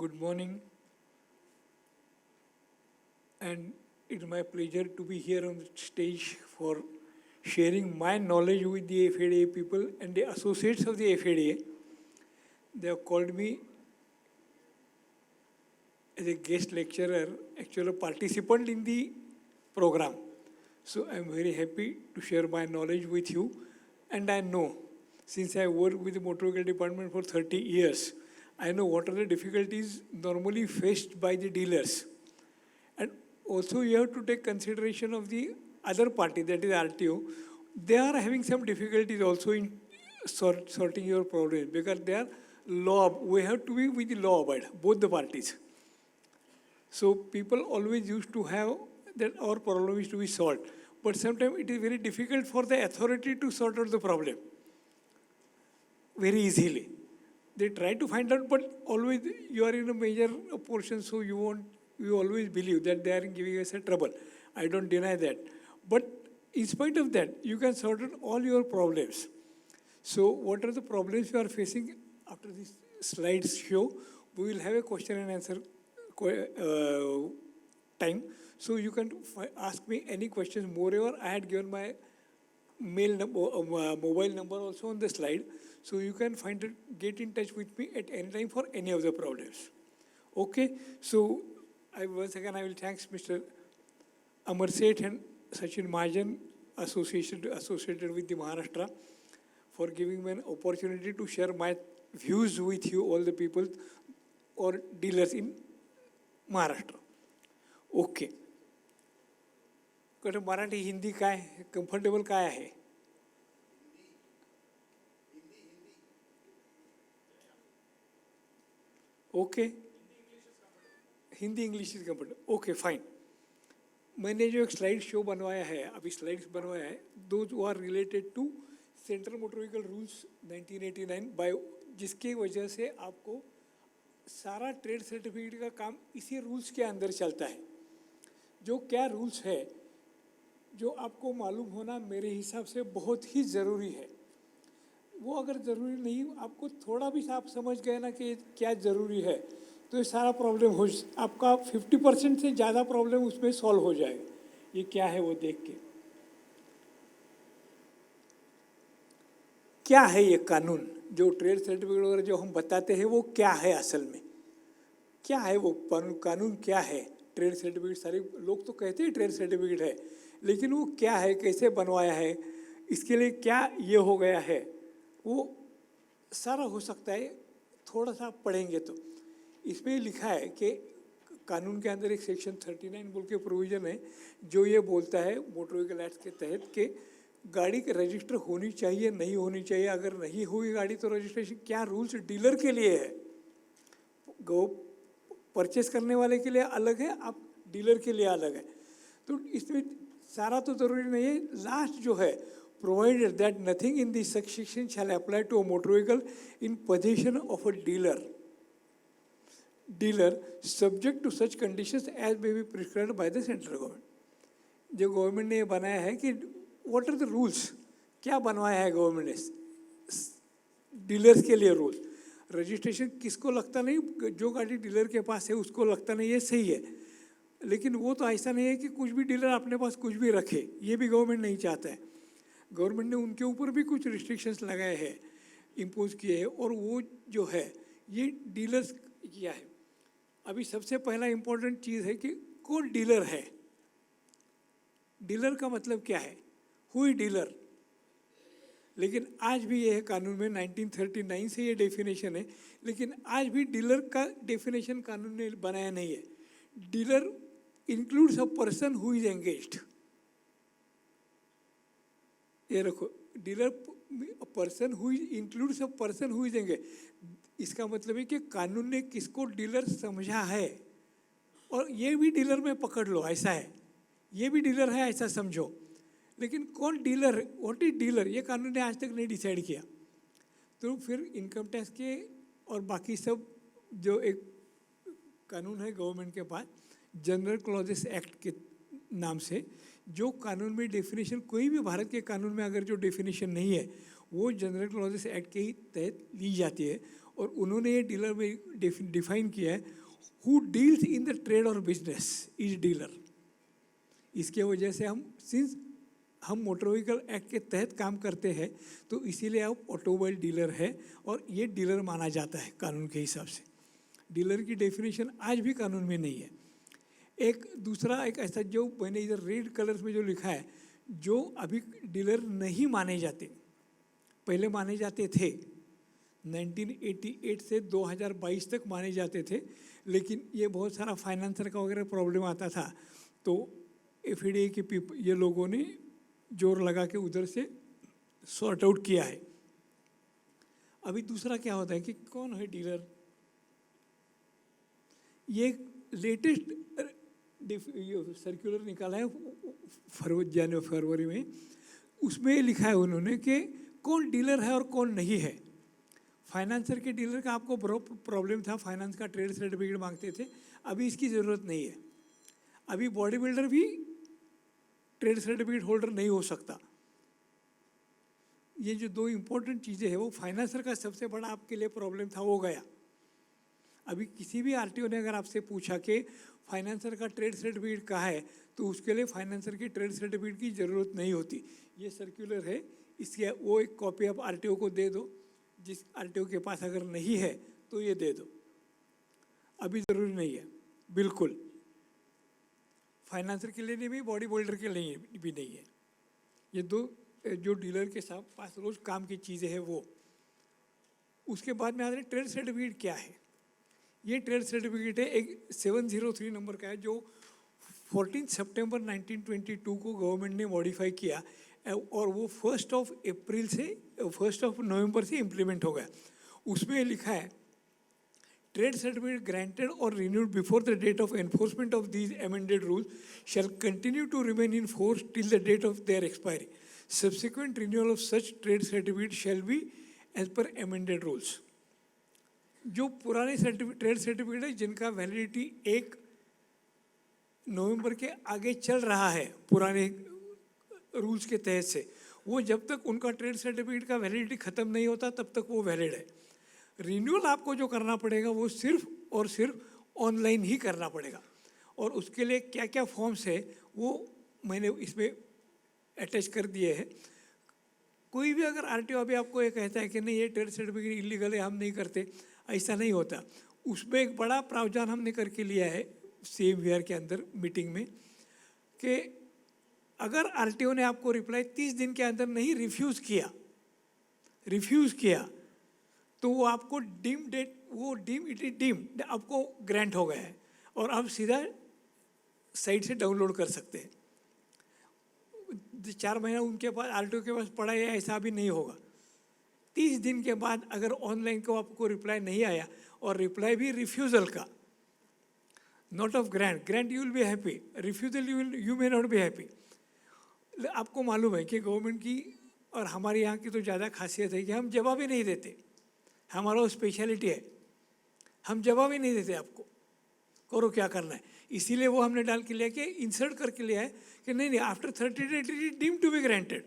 Good morning, and it's my pleasure to be here on the stage for sharing my knowledge with the FADA people and the associates of the FADA. They have called me as a guest lecturer, actually a participant in the program. So I'm very happy to share my knowledge with you. And I know, since I work with the motor vehicle department for 30 years, I know what are the difficulties normally faced by the dealers. And also you have to take consideration of the other party, that is RTO. They are having some difficulties also in sorting your problems because they are we have to be with the law abide, both the parties. So people always used to have that our problem is to be solved. But sometimes it is very difficult for the authority to sort out the problem very easily. They try to find out, but always you are in a major portion, so you always believe that they are giving us a trouble. I don't deny that. But in spite of that, you can sort out all your problems. So what are the problems you are facing after this slides show? We will have a question and answer time. So you can ask me any questions. Moreover, I had given my mobile number also on the slide. So you can get in touch with me at any time for any of the problems. Okay, so once again I will thanks Mr. Amar Seth and Sachin Mahajan, associated with the Maharashtra, for giving me an opportunity to share my views with you, all the people or dealers in Maharashtra. Okay. Cut Marathi Hindi काय comfortable काय आहे okay Hindi English is comfortable okay fine मैंने जो एक slide show बनवाया है अभी slides बनवाया है those are related to central motor vehicle rules 1989 by जिसकी वजह से आपको सारा ट्रेड सर्टिफिकेट का काम इसी रूल्स के अंदर चलता है जो क्या रूल्स है जो आपको मालूम होना मेरे हिसाब से बहुत ही ज़रूरी है वो अगर ज़रूरी नहीं आपको थोड़ा भी आप समझ गए ना कि क्या ज़रूरी है तो ये सारा प्रॉब्लम आपका 50% से ज़्यादा प्रॉब्लम उसमें सॉल्व हो जाएगा ये क्या है वो देख के क्या है ये कानून जो ट्रेड सर्टिफिकेट वगैरह जो हम बताते हैं वो क्या है असल में क्या है वो कानून क्या है ट्रेड सर्टिफिकेट सारे लोग तो कहते हैं ट्रेड सर्टिफिकेट है लेकिन वो क्या है कैसे बनवाया है इसके लिए क्या ये हो गया है वो सारा हो सकता है थोड़ा सा आप पढ़ेंगे तो इसमें लिखा है कि कानून के अंदर एक सेक्शन 39 बोल के प्रोविज़न है जो ये बोलता है मोटर व्हीकल एक्ट के तहत कि गाड़ी के रजिस्टर होनी चाहिए नहीं होनी चाहिए अगर नहीं हुई गाड़ी तो रजिस्ट्रेशन क्या रूल्स डीलर के लिए है परचेस करने वाले के लिए अलग है आप डीलर के लिए अलग है तो इसमें सारा तो ज़रूरी नहीं है लास्ट जो है provided that nothing in this section shall apply to a motor vehicle in position of a dealer subject to such conditions as may be prescribed by the central government जो गवर्नमेंट ने ये बनाया है कि what are the rules क्या बनवाया है government ने डीलर्स के लिए रूल रजिस्ट्रेशन किसको लगता नहीं जो गाड़ी डीलर के पास है उसको लगता नहीं ये सही है लेकिन वो तो ऐसा नहीं है कि कुछ भी डीलर अपने पास कुछ भी रखे ये भी गवर्नमेंट नहीं चाहता है गवर्नमेंट ने उनके ऊपर भी कुछ रिस्ट्रिक्शंस लगाए हैं इम्पोज किए हैं और वो जो है ये डीलर्स किया है अभी सबसे पहला इम्पोर्टेंट चीज़ है कि कौन डीलर है डीलर का मतलब क्या है हुई डीलर लेकिन आज भी ये है कानून में 1939 से ये डेफिनेशन है लेकिन आज भी डीलर का डेफिनेशन कानून ने बनाया नहीं है dealer includes a person who is engaged. ये रखो dealer person who includes a person who is engage इसका मतलब है कि कानून ने किसको डीलर समझा है और ये भी डीलर में पकड़ लो ऐसा है ये भी डीलर है ऐसा समझो लेकिन कौन डीलर व्हाट इज डीलर ये कानून ने आज तक नहीं डिसाइड किया तो फिर इनकम टैक्स के और बाकी सब जो एक कानून है गवर्नमेंट के पास जनरल क्लॉजेस एक्ट के नाम से जो कानून में डेफिनेशन कोई भी भारत के कानून में अगर जो डेफिनेशन नहीं है वो जनरल क्लॉजेस एक्ट के ही तहत ली जाती है और उन्होंने ये डीलर में डिफाइन किया है, who deals in the trade और बिजनेस इज डीलर। इसके वजह से हम मोटर व्हीकल एक्ट के तहत काम करते हैं, तो इसीलिए आप ऑटोमोबाइल डीलर है और ये डीलर माना जाता है कानून के हिसाब से। डीलर की डेफिनेशन आज भी कानून में नहीं है। एक दूसरा एक ऐसा जो मैंने इधर रेड कलर्स में जो लिखा है, जो अभी डीलर नहीं माने जाते, पहले माने जाते थे, 1988 से 2022 तक माने जाते थे, लेकिन ये बहुत सारा फाइनेंसर का वगैरह प्रॉब्लम आता था, तो एफईडीए के ये लोगों ने जोर लगा के उधर से सॉर्ट आउट किया है। अभी दूसरा क्या होता है कि कौन है डीलर, ये लेटेस्ट सर्कुलर निकाला है फरवरी में, उसमें लिखा है उन्होंने कि कौन डीलर है और कौन नहीं है। फाइनेंसर के डीलर का आपको प्रॉब्लम था, फाइनेंस का ट्रेड सर्टिफिकेट मांगते थे, अभी इसकी ज़रूरत नहीं है। अभी बॉडी बिल्डर भी ट्रेड सर्टिफिकेट होल्डर नहीं हो सकता। ये जो दो इम्पोर्टेंट चीज़ें हैं, वो फाइनेंसर का सबसे बड़ा आपके लिए प्रॉब्लम था, वो गया। अभी किसी भी आरटीओ ने अगर आपसे पूछा कि फाइनेंसर का ट्रेड सर्टिफिकेट कहाँ है, तो उसके लिए फाइनेंसर की ट्रेड सर्टिफिकेट की ज़रूरत नहीं होती। ये सर्कुलर है, इसकी वो एक कॉपी आप आरटीओ को दे दो, जिस आरटीओ के पास अगर नहीं है तो ये दे दो, अभी ज़रूरी नहीं है बिल्कुल। फाइनेंसर के लिए नहीं भी, बॉडी बिल्डर के लिए भी नहीं है। ये दो जो डीलर के साथ पास रोज काम की चीज़ें हैं वो। उसके बाद में आ रहे ट्रेड सर्टिफिकेट क्या है। ये ट्रेड सर्टिफिकेट है, एक 703 नंबर का है, जो 14 सितंबर 1922 को गवर्नमेंट ने मॉडिफाई किया और वो 1 नवंबर से इम्प्लीमेंट हो गया। उसमें लिखा है, ट्रेड सर्टिफिकेट ग्रांटेड और renewed before the date of enforcement of these amended rules shall continue to remain in force till the date of their expiry. Subsequent renewal of such trade certificate shall be as per amended rules. जो पुराने trade certificate है जिनका validity 1 नवंबर के आगे चल रहा है पुराने रूल्स के तहत से, वो जब तक उनका ट्रेड सर्टिफिकेट का वैलिडिटी ख़त्म नहीं होता तब तक वो वैलिड है। रिन्यूअल आपको जो करना पड़ेगा वो सिर्फ और सिर्फ ऑनलाइन ही करना पड़ेगा, और उसके लिए क्या क्या फॉर्म्स है वो मैंने इसमें अटैच कर दिए हैं। कोई भी अगर आरटीओ अभी आपको ये कहता है कि नहीं ये ट्रेड सर्टिफिकेट इलीगल है, हम नहीं करते, ऐसा नहीं होता। उसमें एक बड़ा प्रावधान हमने करके लिया है CMVR के अंदर मीटिंग में, कि अगर आरटीओ ने आपको रिप्लाई 30 दिन के अंदर नहीं रिफ्यूज़ किया तो वो आपको डीम डेट, वो डीम इट इज डीम आपको ग्रांट हो गया है और आप सीधा साइट से डाउनलोड कर सकते हैं। 4 महीना उनके पास आरटीओ के पास पड़ा है, ऐसा भी नहीं होगा। 30 दिन के बाद अगर ऑनलाइन को आपको रिप्लाई नहीं आया, और रिप्लाई भी रिफ्यूज़ल का, not of grant you will be happy, refusal you may not be happy. आपको मालूम है कि गवर्नमेंट की और हमारे यहाँ की तो ज़्यादा खासियत है कि हम जवाब ही नहीं देते, हमारा वो स्पेशलिटी है, हम जवाब ही नहीं देते आपको, करो क्या करना है। इसीलिए वो हमने डाल के लिया कि इंसर्ट करके लिया है कि नहीं after 30 days it is deemed to be granted,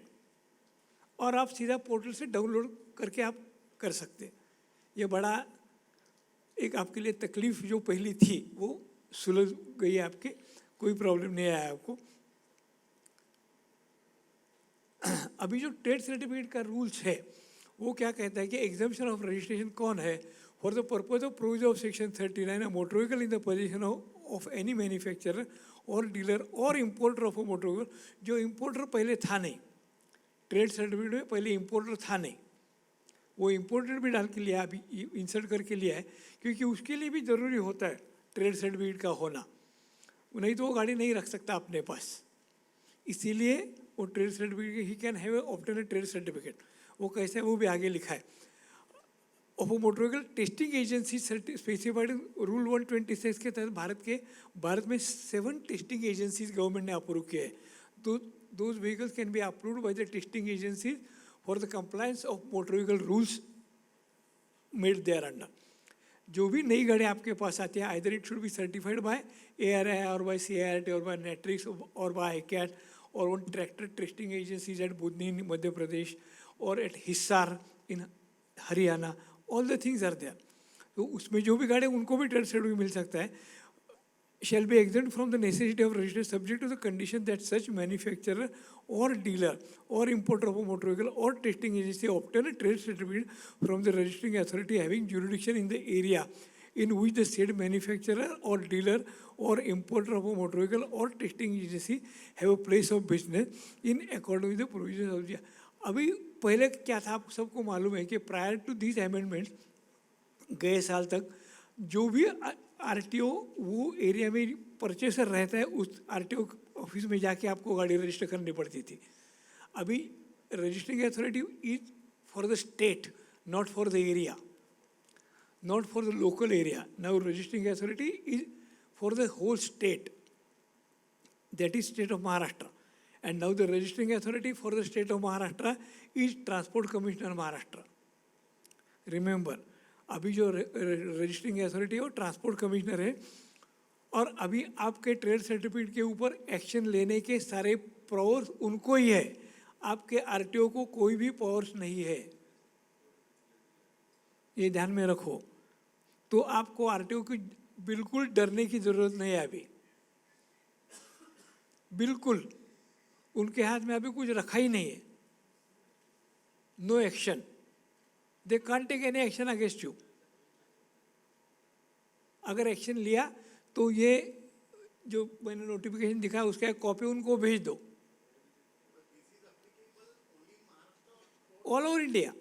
और आप सीधा पोर्टल से डाउनलोड करके आप कर सकते हैं। ये बड़ा एक आपके लिए तकलीफ जो पहली थी वो सुलझ गई है, आपके कोई प्रॉब्लम नहीं आया आपको। अभी जो ट्रेड सर्टिफिकेट का रूल्स है वो क्या कहता है कि एग्जाम्पशन ऑफ रजिस्ट्रेशन कौन है, for the purpose of provision of section 39 a motor vehicle in the possession of any manufacturer और डीलर और importer of a motor vehicle. जो इम्पोर्टर पहले था नहीं, ट्रेड सर्टिफिकेट में पहले इम्पोर्टर था नहीं, वो इम्पोर्टर भी डाल के लिया, अभी इंसर्ट करके लिया है, क्योंकि उसके लिए भी ज़रूरी होता है ट्रेड सर्टिफिकेट का होना, नहीं तो वो गाड़ी नहीं रख सकता अपने पास। इसीलिए वो trade certificate, he can have obtain a trade certificate. वो कैसे है वो भी आगे लिखा है। Of motor vehicle testing agency specified rule 126 के तहत भारत में 7 टेस्टिंग एजेंसीज गवर्नमेंट ने अप्रूव किए हैं। Those vehicles can be approved by the testing agencies for the compliance of motor vehicle rules made thereunder. जो भी नई गाड़ी आपके पास आती है, either it should be certified by ARI और बाय CIRT और बाय नेट्रिक्स और बाय ICAT और one tractor testing agencies at Budhni in Madhya Pradesh और at Hisar in Haryana all the things are there. तो उसमें जो भी गाड़ी है उनको भी ट्रेड सर्टिफिकेट मिल सकता है. Shall be exempt from the necessity of registration subject to the condition that such manufacturer or dealer or importer of a motor vehicle or testing agency obtain a trade certificate from the registering authority having jurisdiction in the area in which the said manufacturer or dealer or importer of a motor vehicle or testing agency have a place of business in accordance with the provisions of the. अभी पहले क्या था, आप सबको मालूम है कि prior to this amendment गए साल तक जो भी आरटीओ वो एरिया में परचेसर रहता है उस आरटीओ ऑफिस में जाके आपको गाड़ी रजिस्टर करनी पड़ती थी. अभी registering authority is for the state, not for the area, not for the local area. Now registering authority is for the whole state, that is state of Maharashtra. And now the registering authority for the state of Maharashtra is transport commissioner Maharashtra. Remember, अभी जो registering authority है वो transport commissioner है. और अभी आपके trade certificate के ऊपर एक्शन लेने के सारे पावर्स उनको ही है, आपके आरटीओ को कोई भी पावर्स नहीं है. ये ध्यान में रखो. तो आपको आरटीओ की बिल्कुल डरने की ज़रूरत नहीं है. अभी बिल्कुल उनके हाथ में अभी कुछ रखा ही नहीं है. No action. They can't take any action against you. अगर एक्शन लिया तो ये जो मैंने नोटिफिकेशन दिखा उसका एक कॉपी उनको भेज दो. All over India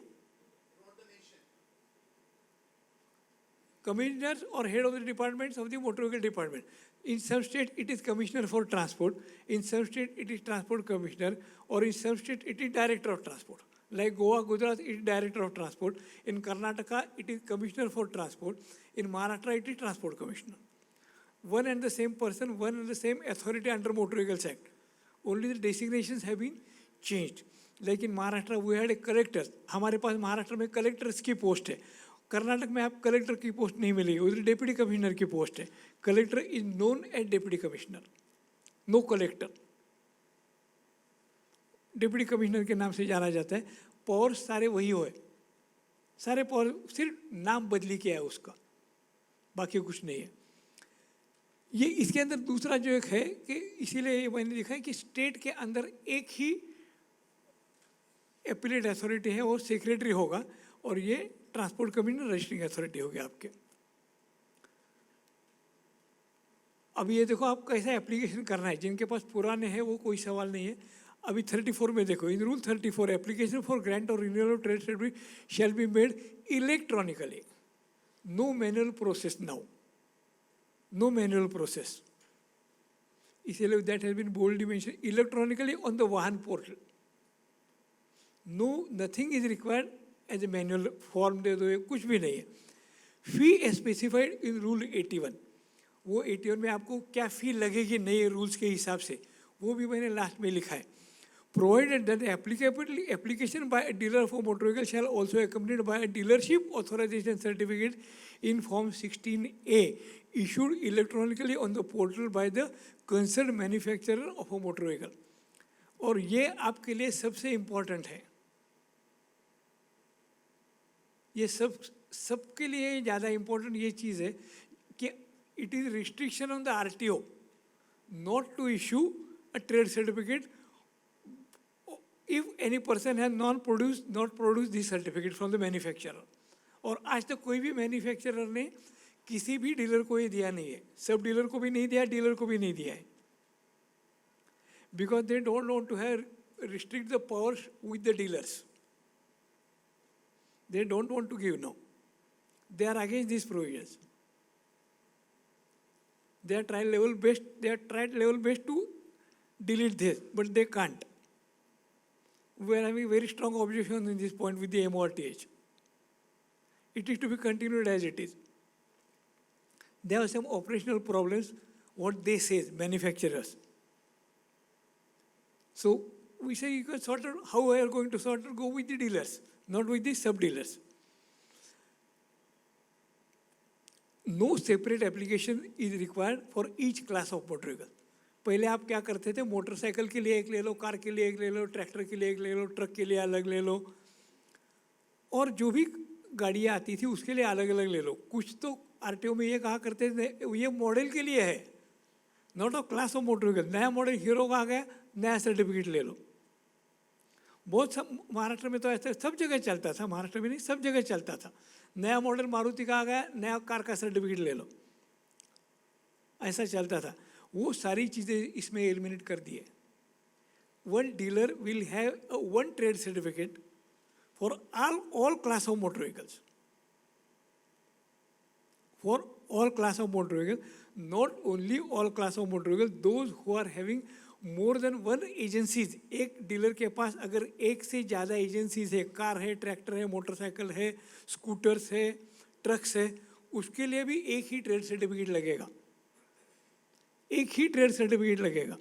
commissioners or head of the departments of the motor vehicle department. In some state it is commissioner for transport, in some state it is transport commissioner, or in some state it is director of transport. Like Goa, Gujarat, it is director of transport. In Karnataka, it is commissioner for transport. In Maharashtra, it is transport commissioner. One and the same person, one and the same authority under Motor Vehicles Act. Only the designations have been changed. Like in Maharashtra, we had a collector. हमारे पास महाराष्ट्र में collectors की post है. कर्नाटक में आप collector की post नहीं मिलेगी, उधर डेप्यूटी कमिश्नर की पोस्ट है. Collector is known as deputy commissioner, no collector. Deputy commissioner के नाम से जाना जाता है. पावर सारे वही हो, सारे पावर सिर्फ नाम बदली किया है उसका, बाकी कुछ नहीं है. ये इसके अंदर दूसरा जो एक है कि इसीलिए ये मैंने देखा है कि स्टेट के अंदर एक ही एपीलेट अथॉरिटी है और सेक्रेटरी होगा, और ये ट्रांसपोर्ट कमिश्नर रजिस्टरिंग अथॉरिटी होगी आपके. अब ये देखो आप कैसा एप्लीकेशन करना है. जिनके पास पुराने हैं वो कोई सवाल नहीं है. अभी 34 में देखो, in rule 34 application for grant और renewal of trade certificate shall be made electronically, no manual process now, no manual process. इसीलिए that has been boldly mention, electronically on the Vahan portal. No nothing is required as a manual form दे दो, कुछ भी नहीं है. Fee specified in rule 81. वो 81 में आपको क्या फ़ी लगेगी नए रूल्स के हिसाब से, वो भी मैंने लास्ट में लिखा है. Provided that application by a dealer for motor vehicle shall also accompanied by a dealership authorization certificate in form 16A issued electronically on the portal by the concerned manufacturer of a motor vehicle. और ये आपके लिए सबसे important है. ये सबके लिए ज़्यादा इम्पोर्टेंट ये चीज़ है कि it is restriction on the RTO not to issue a trade certificate if any person has not produce this certificate from the manufacturer. और आज तक कोई भी मैन्युफैक्चरर ने किसी भी डीलर को ये दिया नहीं है. सब डीलर को भी नहीं दिया, डीलर को भी नहीं दिया है, because they don't want to have restrict the powers with the dealers. They don't want to give now. They are against these provisions. They are tried level best to delete this, but they can't. We are having very strong objection in this point with the MORTH. It is to be continued as it is. There are some operational problems, what they say, manufacturers. So we say you can sort out how we are going to sort out, go with the dealers, not with the sub-dealers. No separate application is required for each class of motor vehicle. पहले आप क्या करते थे, motorcycle के लिए एक ले लो, car के लिए एक ले लो, ट्रैक्टर के लिए एक ले लो, ट्रक के लिए अलग ले लो, और जो भी गाड़ियाँ आती थी उसके लिए अलग अलग ले लो। कुछ तो आरटीओ में ये कहा करते थे ये मॉडल के लिए है, not of class of motor vehicle. नया मॉडल हीरो का आ गया, नया सर्टिफिकेट ले लो। बहुत सब महाराष्ट्र में तो ऐसा सब जगह चलता था, महाराष्ट्र में नहीं सब जगह चलता था। नया मॉडल मारुति का आ गया, नया कार का सर्टिफिकेट ले लो, ऐसा चलता था। वो सारी चीज़ें इसमें एलिमिनेट कर दिए। One dealer will have one trade certificate for all class of motor vehicles. For all class of motor vehicles, not only all class of motor vehicles, those who are having more than one agencies. एक dealer के पास अगर एक से ज़्यादा agencies है, car है, tractor है, motorcycle है, स्कूटर्स है, ट्रक्स है, उसके लिए भी एक ही ट्रेड सर्टिफिकेट लगेगा, एक ही ट्रेड सर्टिफिकेट लगेगा।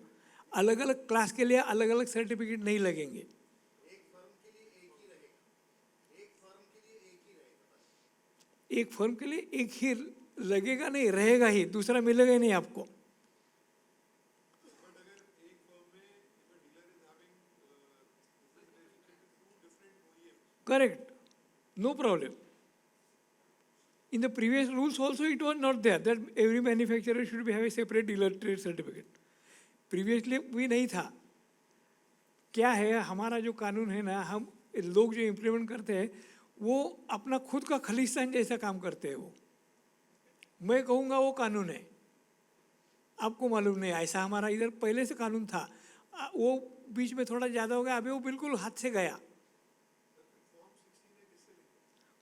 अलग अलग क्लास के लिए अलग अलग सर्टिफिकेट नहीं लगेंगे। एक फर्म के लिए एक ही लगेगा, नहीं रहेगा ही, दूसरा मिलेगा ही नहीं आपको। Correct, no problem. In the previous rules also it was not there that every manufacturer should be have a separate dealer trade certificate. Previously भी नहीं था। क्या है हमारा जो कानून है ना, हम लोग जो इम्प्लीमेंट करते हैं वो अपना खुद का खलिस्तान जैसा काम करते हैं। वो मैं कहूँगा वो कानून है, आपको मालूम नहीं। ऐसा हमारा इधर पहले से कानून था, वो बीच में थोड़ा ज़्यादा हो गया, अभी वो बिल्कुल हाथ से गया।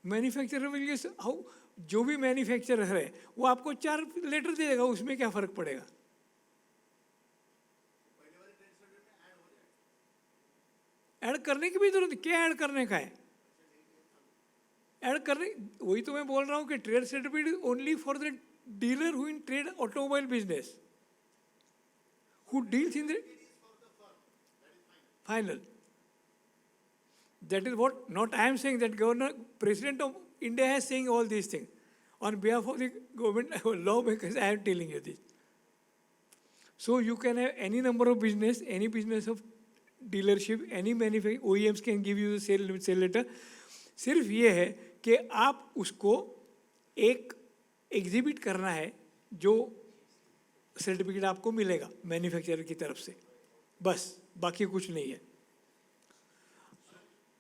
मैन्युफैक्चरर विल जो भी मैन्युफैक्चरर है वो आपको 4 लेटर दे देगा, उसमें क्या फ़र्क पड़ेगा। ऐड करने की भी जरूरत, क्या ऐड करने का है, ऐड करने, वही तो मैं बोल रहा हूँ कि trade certificate only for the dealer who in trade automobile business, who deals in the final. That is what, not I am saying, that Governor, President of India is saying all these things. On behalf of the government lawmakers, I am telling you this. So you can have any number of business, any business of dealership, any manufacturer, OEMs can give you the sale letter. सिर्फ ये है कि आप उसको एक exhibit करना है जो सर्टिफिकेट आपको मिलेगा मैन्युफैक्चरर की तरफ से, बस, बाकी कुछ नहीं है।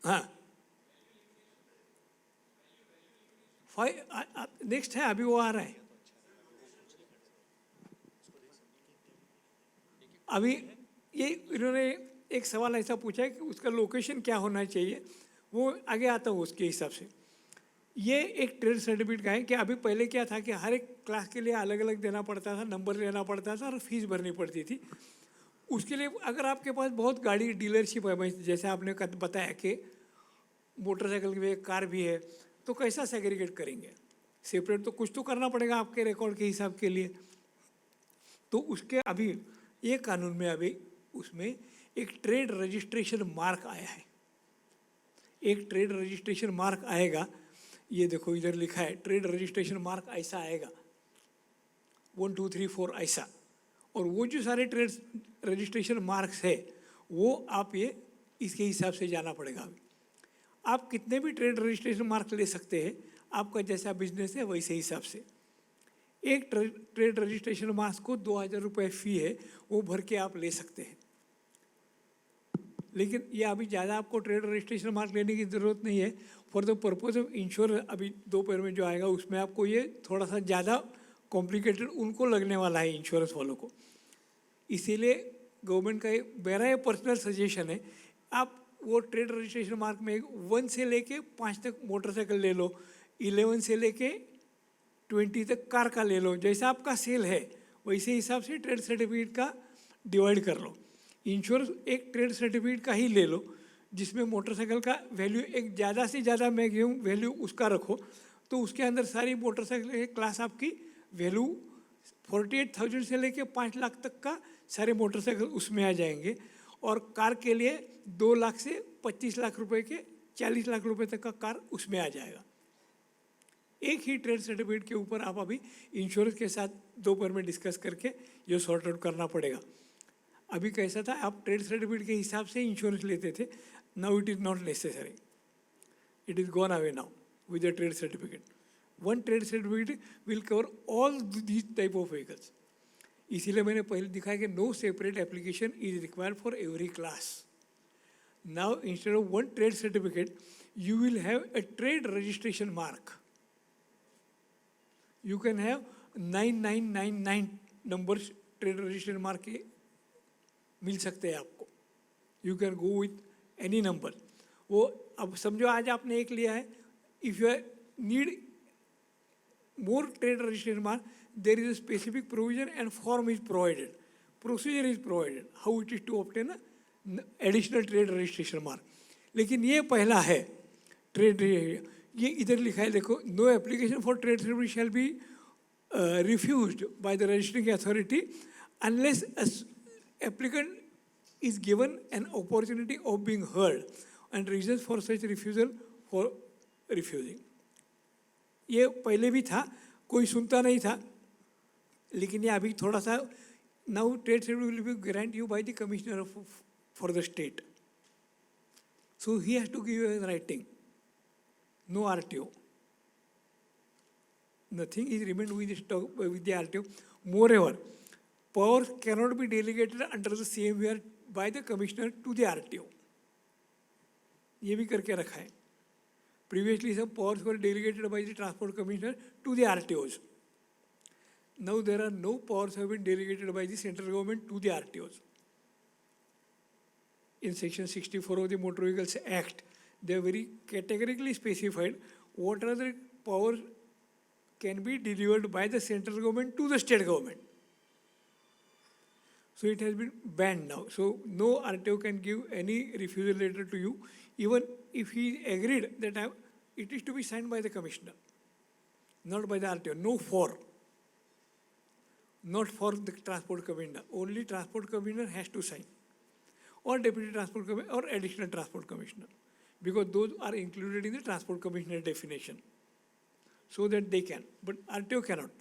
हाँ, नेक्स्ट है, अभी वो आ रहा है। अभी ये इन्होंने एक सवाल ऐसा पूछा है कि उसका लोकेशन क्या होना चाहिए, वो आगे आता हूँ उसके हिसाब से। ये एक ट्रेड सर्टिफिकेट का है कि अभी पहले क्या था कि हर एक क्लास के लिए अलग अलग देना पड़ता था, नंबर लेना पड़ता था और फीस भरनी पड़ती थी। उसके लिए अगर आपके पास बहुत गाड़ी डीलरशिप है, जैसे आपने बताया कि मोटरसाइकिल भी है, कार भी है, तो कैसा सेग्रीगेट करेंगे, सेपरेट तो कुछ तो करना पड़ेगा आपके रिकॉर्ड के हिसाब के लिए। तो उसके अभी ये कानून में अभी उसमें एक ट्रेड रजिस्ट्रेशन मार्क आया है, एक ट्रेड रजिस्ट्रेशन मार्क आएगा। ये देखो इधर लिखा है ट्रेड रजिस्ट्रेशन मार्क, ऐसा आएगा 1 2 3 4 ऐसा। और वो जो सारे ट्रेड रजिस्ट्रेशन मार्क्स है वो आप ये इसके हिसाब से जाना पड़ेगा। अभी आप कितने भी ट्रेड रजिस्ट्रेशन मार्क ले सकते हैं, आपका जैसा बिजनेस है वैसे हिसाब से। एक ट्रेड रजिस्ट्रेशन मार्क्स को 2000 रुपये फ़ी है, वो भर के आप ले सकते हैं। लेकिन ये अभी ज़्यादा आपको ट्रेड रजिस्ट्रेशन मार्क लेने की ज़रूरत नहीं है। For the purpose of insurance अभी दोपहर में जो आएगा उसमें आपको ये थोड़ा सा ज़्यादा कॉम्प्लिकेटेड उनको लगने वाला है, इंश्योरेंस वालों को। इसीलिए गवर्नमेंट का मेरा ये पर्सनल सजेशन है, आप वो ट्रेड रजिस्ट्रेशन मार्क में 1 से लेके 5 तक मोटरसाइकिल ले लो, 11 से लेके 20 तक कार का ले लो, जैसा आपका सेल है वैसे हिसाब से ट्रेड सर्टिफिकेट का डिवाइड कर लो। इंश्योरेंस एक ट्रेड सर्टिफिकेट का ही ले लो जिसमें मोटरसाइकिल का वैल्यू एक ज़्यादा से ज़्यादा मैक्सिमम वैल्यू उसका रखो, तो उसके अंदर सारी मोटरसाइकिल की क्लास आपकी वैल्यू 48,000 से लेके 5 लाख तक का सारे मोटरसाइकिल उसमें आ जाएंगे। और कार के लिए 2 लाख से 25 लाख रुपए के 40 लाख रुपए तक का कार उसमें आ जाएगा। एक ही ट्रेड सर्टिफिकेट के ऊपर आप अभी इंश्योरेंस के साथ दोपहर में डिस्कस करके ये सॉर्ट आउट करना पड़ेगा। अभी कैसा था, आप ट्रेड सर्टिफिकेट के हिसाब से इंश्योरेंस लेते थे, now it is not necessary, it is gone away now. with a trade certificate. One trade certificate will cover all these type of vehicles. इसीलिए मैंने पहले दिखाया कि no separate application is required for every class. Now instead of one trade certificate, you will have a trade registration mark. You can have 9999 numbers trade registration mark के मिल सकते हैं आपको. You can go with any number. वो अब समझो आज आपने एक लिया है. If you need more trade registration mark, there is a specific provision and form is provided. Procedure is provided. How it is to obtain a additional trade registration mark. लेकिन ये पहला है ट्रेड. ये इधर लिखा है देखो, no application for trade certificate shall be refused by the registering authority unless an applicant is given an opportunity of being heard and reasons for such refusal for refusing. ये पहले भी था, कोई सुनता नहीं था, लेकिन ये अभी थोड़ा सा now trade certificate will be granted you by the commissioner for the state. So he has to give you in writing. No RTO. Nothing is remained with the RTO. Moreover, powers cannot be delegated under the same year by the commissioner to the RTO. ये भी करके रखा है. Previously, some powers were delegated by the transport commissioner to the RTOs. Now there are no powers have been delegated by the central government to the RTOs. In section 64 of the Motor Vehicles Act, they are very categorically specified what are the powers can be delivered by the central government to the state government. So it has been banned now. So no RTO can give any refusal letter to you, even if he agreed that it is to be signed by the commissioner, not by the RTO. No for. Not for the transport commissioner. Only transport commissioner has to sign. Or deputy transport commissioner or additional transport commissioner. Because those are included in the transport commissioner definition. So that they can. But RTO cannot.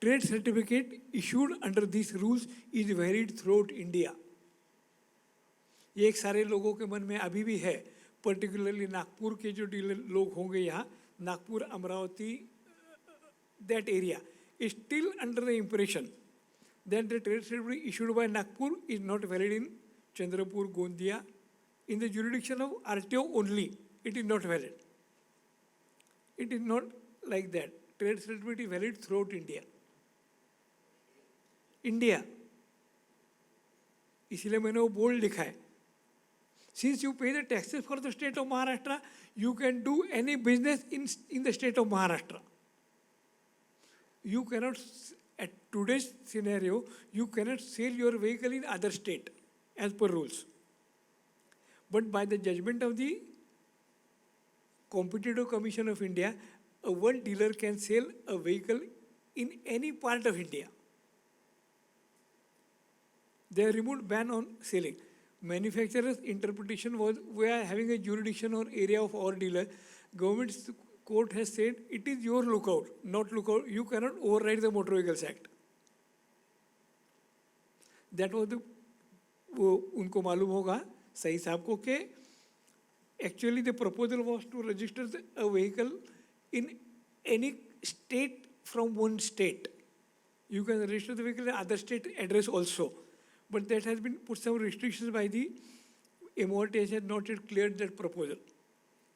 Trade certificate issued under these rules is varied throughout India. ये एक सारे लोगों के मन में अभी भी है, particularly नागपुर के जो डीलर लोग होंगे यहाँ, Nagpur, Amravati, that area is still under the impression that the trade certificate issued by Nagpur is not valid in Chandrapur, Gondia. In the jurisdiction of RTO only, it is not valid. It is not like that. Trade certificate is valid throughout India. India. इसलिए मैंने वो bold लिखा है. Since you pay the taxes for the state of Maharashtra, you can do any business in the state of Maharashtra. You cannot, at today's scenario, you cannot sell your vehicle in other state as per rules. But by the judgment of the Competitive Commission of India, one dealer can sell a vehicle in any part of India. They have removed ban on selling. Manufacturer's interpretation was we are having a jurisdiction or area of our dealer. Government's court has said it is your lookout, not lookout. You cannot override the Motor Vehicles Act. That was the वो उनको मालूम होगा सही साहब को कि actually the proposal was to register a vehicle in any state from one state. You can register the vehicle in other state address also. But that has been put some restrictions by the MORTH has not yet cleared that proposal.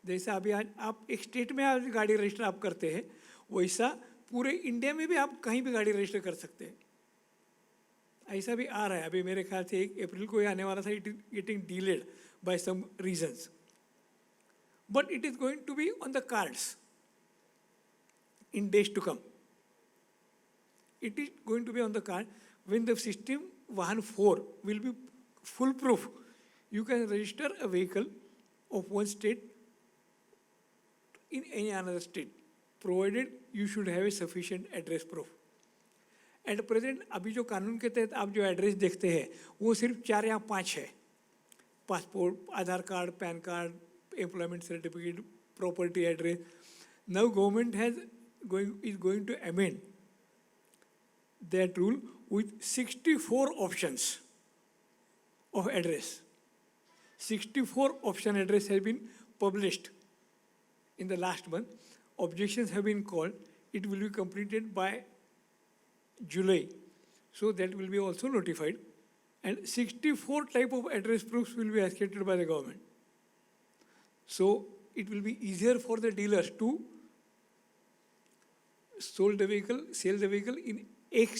जैसा अभी आज आप एक state में आज गाड़ी register आप करते हैं, वैसा पूरे इंडिया में भी आप कहीं भी गाड़ी रजिस्टर कर सकते हैं. ऐसा भी आ रहा है. अभी मेरे ख्याल से 1 अप्रैल को ही आने वाला था. It is getting delayed by some reasons. But it is going to be on the cards in days to come. It is going to be on the card when the system Vahan 4 will be foolproof. You can register a vehicle of one state in any another state, provided you should have a sufficient address proof. At present, अभी जो कानून के तहत आप जो address देखते हैं वो सिर्फ 4 या 5 है. Passport, Aadhaar card, PAN card, employment certificate, property address. Now government is going to amend that rule with 64 options of address. 64 option address has been published in the last month. Objections have been called. It will be completed by July. So that will be also notified. And 64 type of address proofs will be accepted by the government. So it will be easier for the dealers to sell the vehicle in एक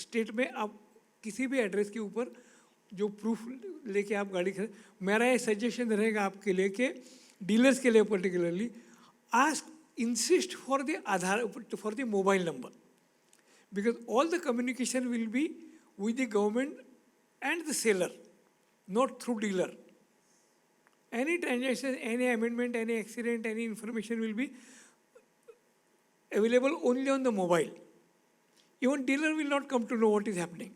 state में आप किसी भी address के ऊपर जो proof लेके आप गाड़ी खरीद. मेरा ये सजेशन रहेगा आपके लिए कि डीलर्स के लिए particularly ask insist for the Aadhaar, for the mobile number, because all the communication will be with the government and the seller, not through dealer. Any transaction, any amendment, any accident, any information will be available only on the mobile. Even dealer will not come to know what is happening.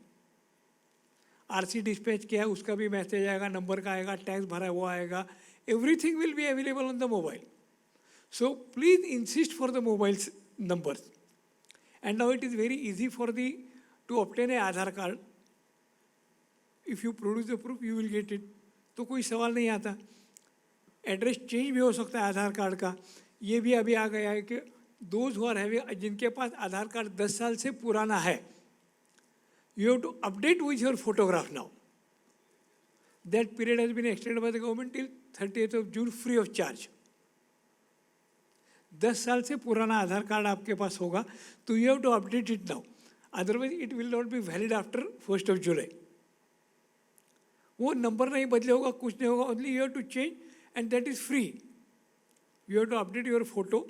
RC dispatch किया है उसका भी message आएगा, number का आएगा, tax भरा हुआ आएगा, everything will be available on the mobile. So please insist for the mobile numbers. And now it is very easy for to obtain a Aadhaar card. If you produce the proof, you will get it. तो कोई सवाल नहीं आता. Address change भी हो सकता है आधार card का. ये भी अभी आ गया है कि those who are having, जिनके पास आधार कार्ड 10 साल से पुराना है, you have to update with your photograph now. That period has been extended by the government till 30th of June free of charge. 10 साल से पुराना आधार कार्ड आपके पास होगा तो you have to update it now, otherwise it will not be valid after 1st of July. वो number नहीं बदले होगा, कुछ नहीं होगा, only you have to change and that is free. You have to update your photo.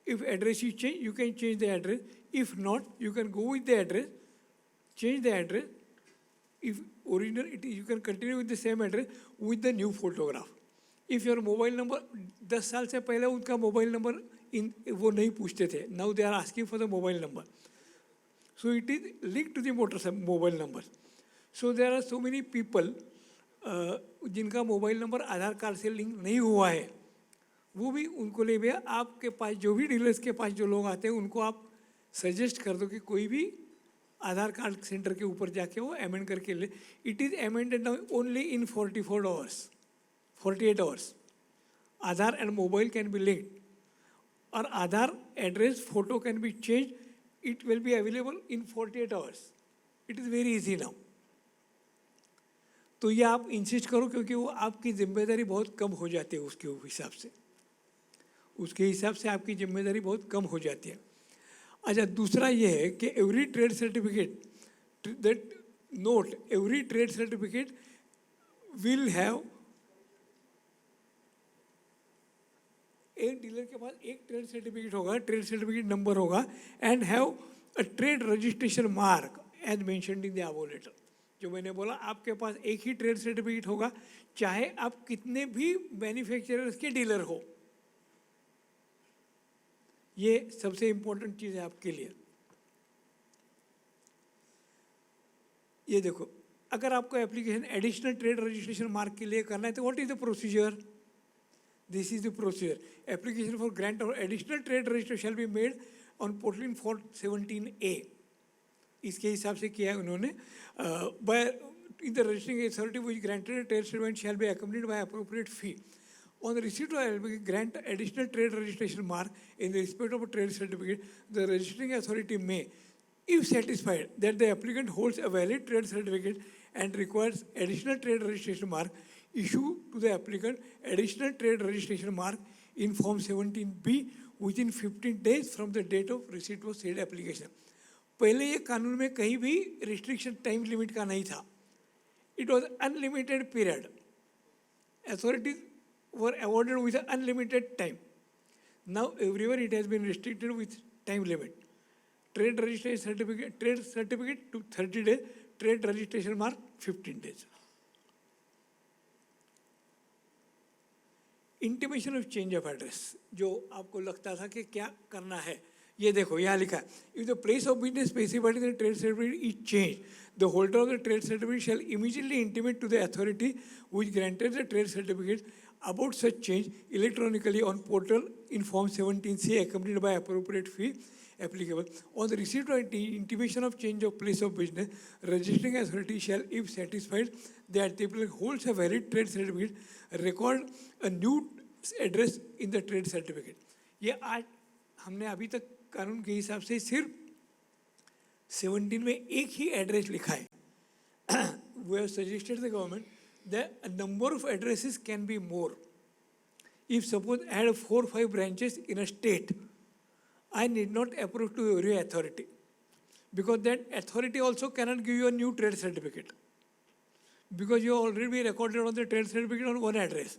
If address is change you can change the address. If not you can go with the address, change the address. If original, you can continue with the same address with the new photograph. If your mobile number 10 साल से पहले उनका mobile number वो नहीं पूछते थे, now they are asking for the mobile number. So it is linked to the mobile number. So there are so many people जिनका mobile number आधार card से लिंक नहीं हुआ है, वो भी उनको ले भैया आपके पास जो भी डीलर्स के पास जो लोग आते हैं उनको आप सजेस्ट कर दो कि कोई भी आधार कार्ड सेंटर के ऊपर जाके वो अमेंड करके ले. It is amended now only in 48 hours. Aadhaar and mobile can be linked और Aadhaar address photo can be change. It will be available in 48 hours. It is very easy now. तो ये आप इंसिस्ट करो क्योंकि वो आपकी जिम्मेदारी बहुत कम हो जाती है. उसके हिसाब से आपकी जिम्मेदारी बहुत कम हो जाती है. अच्छा, दूसरा ये है कि every trade certificate, that note, every trade certificate will have, एक डीलर के पास एक ट्रेड सर्टिफिकेट होगा, ट्रेड सर्टिफिकेट नंबर होगा, and have a trade registration mark as mentioned in the above letter. जो मैंने बोला, आपके पास एक ही ट्रेड सर्टिफिकेट होगा चाहे आप कितने भी मैन्युफैक्चरर्स के डीलर हो. ये सबसे इंपॉर्टेंट चीज़ है आपके लिए. ये देखो, अगर आपको application additional trade registration mark के लिए करना है तो what is the procedure? This is the procedure. Application for grant और additional trade registration shall be made on portal in 417A. इसके हिसाब से किया है उन्होंने. By in the registering authority which granted trade certificate shall be accompanied by appropriate fee. On the receipt of grant additional trade registration mark in respect of a trade certificate, the registering authority may, if satisfied that the applicant holds a valid trade certificate and requires additional trade registration mark, issue to the applicant additional trade registration mark in Form 17B within 15 days from the date of receipt of said application. पहले ये कानून में कहीं भी restriction time limit का नहीं था. It was unlimited period. Authorities were awarded with an unlimited time. Now everywhere it has been restricted with time limit. Trade registration certificate to 30 days, trade registration mark 15 days. Intimation of change of address, जो आपको लगता था कि क्या करना है, ये देखो यहाँ लिखा है. If the place of business specified in the trade certificate is changed, the holder of the trade certificate shall immediately intimate to the authority which granted the trade certificate about such change electronically on portal in Form 17C accompanied by appropriate fee applicable. On the receipt of intimation of change of place of business, registering authority shall, if satisfied that the applicant holds a valid trade certificate, record a new address in the trade certificate. ये आज हमने अभी तक कानून के हिसाब से सिर्फ 17 में एक ही एड्रेस लिखा है। We have suggested the government that a number of addresses can be more. If suppose I had 4 or 5 branches in a state, I need not approach to every authority, because that authority also cannot give you a new trade certificate, because you already be recorded on the trade certificate on one address.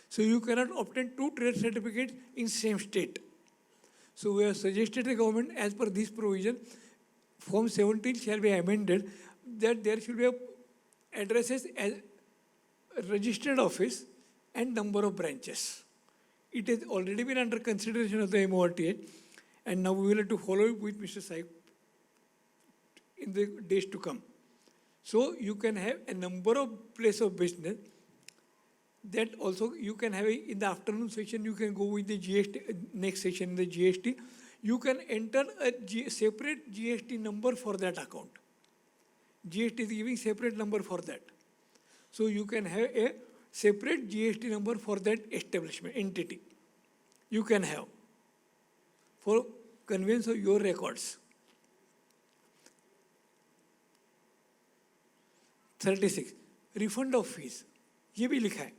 So you cannot obtain 2 trade certificates in same state. So we have suggested the government, as per this provision, Form 17 shall be amended, that there should be addresses as registered office and number of branches. It has already been under consideration of the MORTH, and now we will have to follow it with Mr. Saib in the days to come. So you can have a number of place of business. That also you can have in the afternoon session, you can go with the GST, next session in the GST. You can enter a separate GST number for that account. GST is giving separate number for that. So you can have a separate GST number for that establishment, entity. You can have for conveyance of your records. 36, refund of fees. ये भी लिखा है.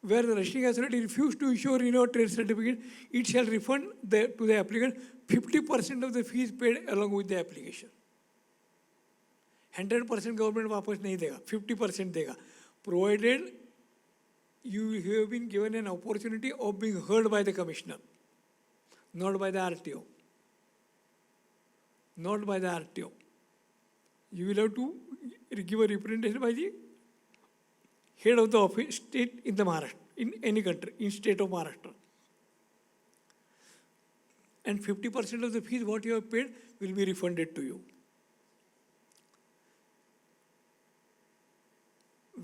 Where the registering authority refuse to issue or renew a trade certificate, it shall refund to the applicant 50% of the fees paid along with the application. 100% government वापस नहीं देगा, 50% देगा, provided you have been given an opportunity of being heard by the commissioner, not by the RTO. Not by the RTO. You will have to give a representation by the head of the office, state in the Maharashtra, in any country, in state of Maharashtra. And 50% of the fees what you have paid will be refunded to you.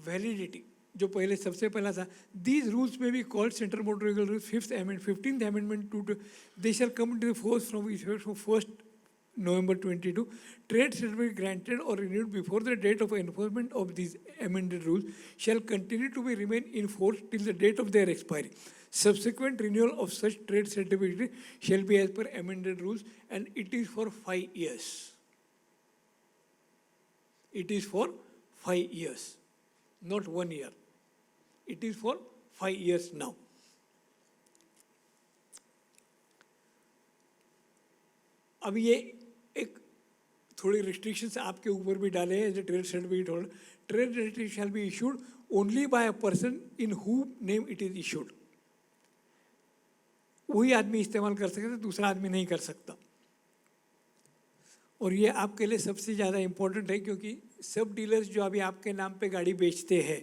Validity, जो पहले सबसे पहला था, these rules may be called Central Motor Vehicle Rules 5th Amendment, 15th Amendment to they shall come into the force from 1st November 22. Trade certificate granted or renewed before the date of enforcement of these amended rules shall continue to be remain in force till the date of their expiry. Subsequent renewal of such trade certificate shall be as per amended rules, and it is for 5 years. It is for 5 years, not 1 year. It is for 5 years now. अब ये एक थोड़ी restrictions आपके ऊपर भी डाले हैं, as a trade certificate holder. Trade certificate shall be issued only by a person in who name it is issued. वही आदमी इस्तेमाल कर सकता है, दूसरा आदमी नहीं कर सकता. और ये आपके लिए सबसे ज़्यादा इम्पोर्टेंट है, क्योंकि सब डीलर्स जो अभी आपके नाम पे गाड़ी बेचते हैं,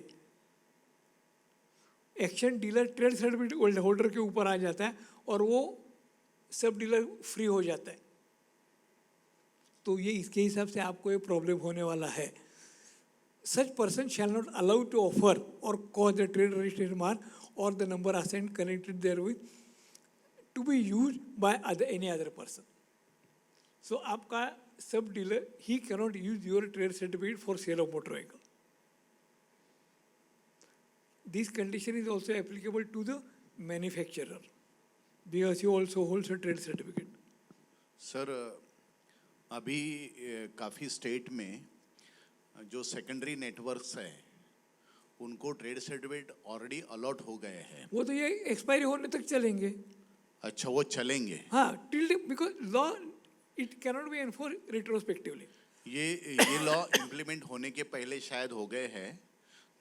action dealer trade certificate holder के ऊपर आ जाता है और वो सब डीलर फ्री हो जाता है. तो ये इसके हिसाब से आपको ये प्रॉब्लम होने वाला है. Such person shall not allow to offer or cause the trade registration mark or the number assigned connected therewith to be used by any other person. So आपका सब dealer, he cannot use your trade certificate for sale of motor vehicle. This condition is also applicable to the manufacturer, because he also holds a trade certificate. Sir, अभी काफ़ी state में जो secondary networks हैं उनको trade certificate already allot हो गए हैं. वो तो ये एक्सपायरी होने तक चलेंगे. अच्छा, वो चलेंगे. हाँ, till because law it cannot be enforce retrospectively. ये लॉ इम्प्लीमेंट होने के पहले शायद हो गए हैं,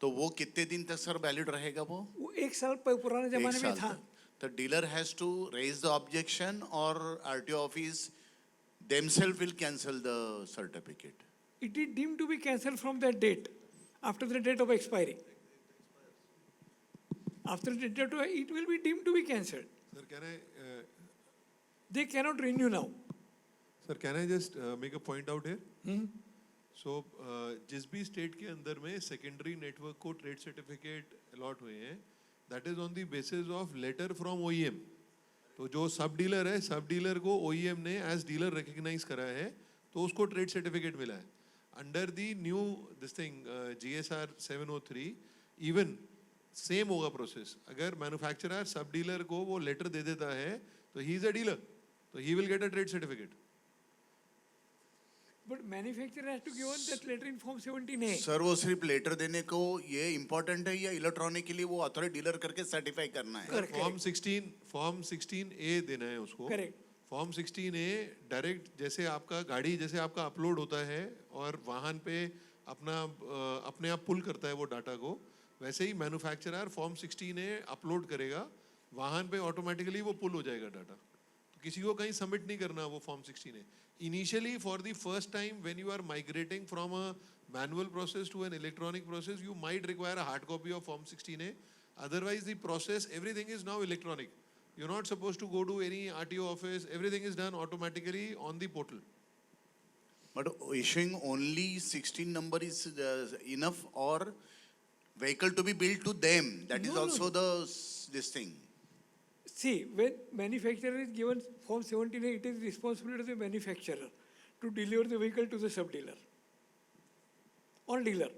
तो वो कितने दिन तक सर वैलिड रहेगा? वो 1 साल पुराने जमाने में था. तो dealer has to raise the objection और RTO office themselves will cancel the certificate. It is deemed to be cancelled from that date, after the date of expiry. After the date of it will be deemed to be cancelled. Sir, can I? They cannot renew now. Sir, can I just make a point out here? So, जिस भी state के अंदर में secondary network को trade certificate allot हुए हैं, that is on the basis of letter from OEM. तो जो सब डीलर है, सब डीलर को OEM ने एज डीलर रिकग्नाइज करा है, तो उसको ट्रेड सर्टिफिकेट मिला है. Under the new this thing GSR 703, even same होगा प्रोसेस. अगर मैन्युफैक्चरर सब डीलर को वो लेटर दे देता है तो ही इज अ डीलर, तो he will get a trade certificate. But manufacturer has to give us that letter in Form 17A. Sir वो सिर्फ लेटर देने को ये इम्पोर्टेंट है या इलेक्ट्रॉनिकली वो ऑथोराइज डीलर करके सर्टिफाई करना है? Correct. फॉर्म 16A देना है उसको. Correct. फॉर्म 16A डायरेक्ट जैसे आपका गाड़ी जैसे आपका अपलोड होता है और वाहन पे अपने आप पुल करता है वो डाटा को, वैसे ही मैन्युफैक्चरर फॉर्म 16A अपलोड करेगा, वाहन पे ऑटोमेटिकली वो पुल हो जाएगा डाटा. तो किसी को कहीं सबमिट नहीं करना वो form 16A. Initially, for the first time, when you are migrating from a manual process to an electronic process, you might require a hard copy of Form 16A. Otherwise, the process, everything is now electronic. You're not supposed to go to any RTO office. Everything is done automatically on the portal. But issuing only 16 number is enough, or vehicle to be built to them? That is No, no, also no. this thing. See, when manufacturer is given Form 17A, it is responsibility of the manufacturer to deliver the vehicle to the sub-dealer or dealer,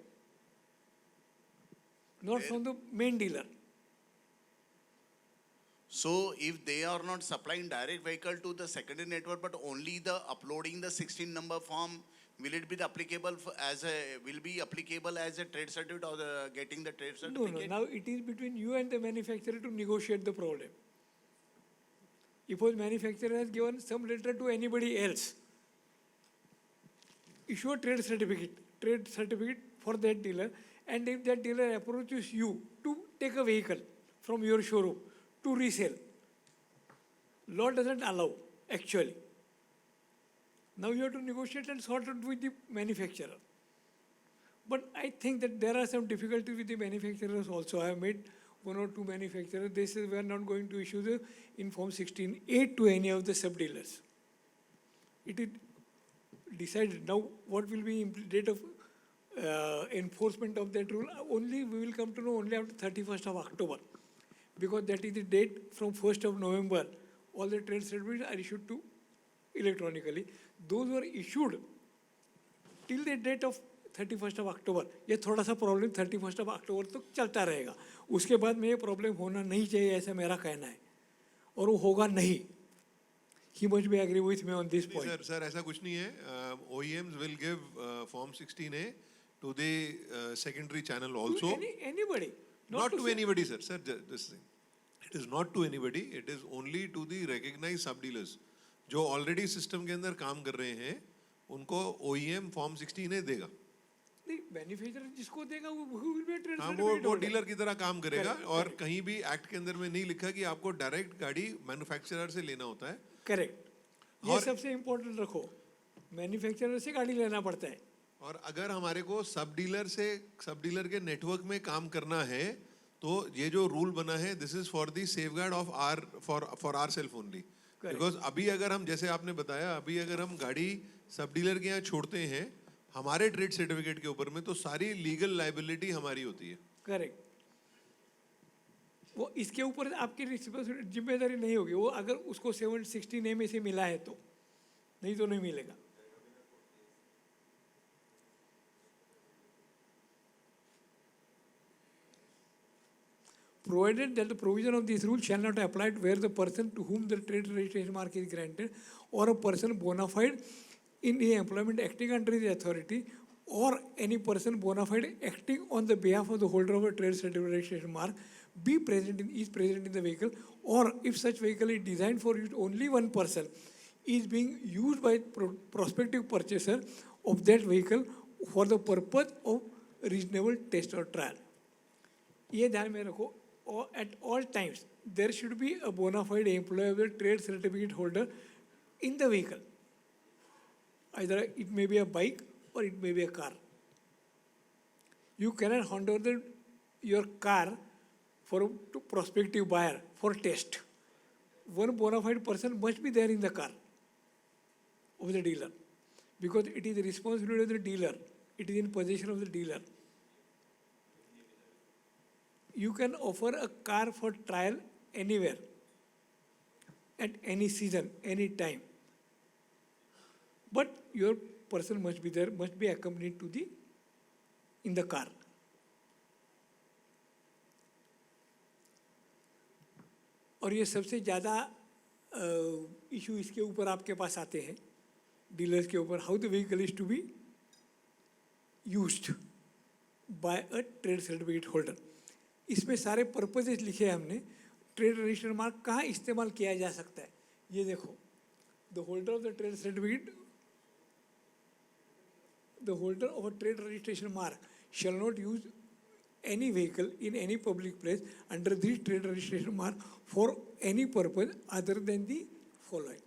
not from the main dealer. So if they are not supplying direct vehicle to the secondary network, but only the uploading the 16 number form, will it be the applicable as a trade certificate or getting the trade No, certificate? no. Now it is between you and the manufacturer to negotiate the problem. If a manufacturer has given some letter to anybody else, issue a trade certificate for that dealer, and if that dealer approaches you to take a vehicle from your showroom to resell, law doesn't allow actually. Now you have to negotiate and sort it with the manufacturer. But I think that there are some difficulties with the manufacturers also. I have made one or two manufacturers, they say we are not going to issue the in Form 16A to any of the sub-dealers. It is decided. Now what will be date of enforcement of that rule? Only we will come to know only after 31st of October. Because that is the date from 1st of November, all the trade certificates are issued to electronically. Those were issued till the date of 31st of October. ये थोड़ा सा problem 31st of October तक चलता रहेगा. उसके बाद में ये प्रॉब्लम होना नहीं चाहिए ऐसा मेरा कहना है, और वो होगा नहीं. He must be agree with me on this point. Sir, ऐसा कुछ नहीं है. OEMs will give Form 16A to the secondary channel also. Anybody. Not to say- anybody, sir. Sir, this thing. It is not to anybody. It is only to the recognized sub-dealers. जो already system के अंदर काम कर रहे हैं, उनको OEM Form 16A देगा. नहीं, मैन्युफैक्चरर जिसको देगा वो will be a trade हाँ, certificate वो holder. डीलर की तरह काम करेगा. Correct, और correct. कहीं भी एक्ट के अंदर में नहीं लिखा कि आपको डायरेक्ट गाड़ी मैन्युफैक्चरर से लेना होता है. करेक्ट. ये और- सबसे इम्पोर्टेंट रखो, मैन्युफैक्चरर से गाड़ी लेना पड़ता है. और अगर हमारे को सब डीलर के नेटवर्क में काम करना है, तो ये जो रूल बना है, this is for the safeguard of for our self only. Correct. Because अभी अगर हम, जैसे आपने बताया, अभी अगर हम गाड़ी सब डीलर के यहाँ छोड़ते हैं हमारे ट्रेड सर्टिफिकेट के ऊपर में, तो सारी लीगल लाइबिलिटी हमारी होती है. करेक्ट. वो इसके ऊपर आपकी रिस्पॉन्सिबिलिटी जिम्मेदारी नहीं होगी. वो अगर उसको 716A में से मिला है तो, नहीं तो नहीं मिलेगा. Provided that the provision of this rule shall not apply where the person to whom the trade registration mark is granted, or a person bona fide in the employment acting under the authority, or any person bona fide acting on the behalf of the holder of a trade certificate registration mark is present in the vehicle, or if such vehicle is designed for use only one person is being used by prospective purchaser of that vehicle for the purpose of reasonable test or trial. ये ध्यान में रखो, or at all times there should be a bona fide employee of the trade certificate holder in the vehicle. Either it may be a bike or it may be a car. You cannot hand over your car to prospective buyer for test. One bona fide person must be there in the car of the dealer, because it is the responsibility of the dealer. It is in possession of the dealer. You can offer a car for trial anywhere, at any season, any time. But your person must be there, must be accompanied in the car. और ये सबसे ज़्यादा issue इसके ऊपर आपके पास आते हैं dealers के ऊपर, how the vehicle is to be used by a trade certificate holder. इसमें सारे पर्पजेज लिखे हैं हमने। ट्रेड रजिस्टर मार्क कहाँ इस्तेमाल किया जा सकता है, ये देखो। The holder of the trade certificate, the holder of a trade registration mark shall not use any vehicle in any public place under this trade registration mark for any purpose other than the following।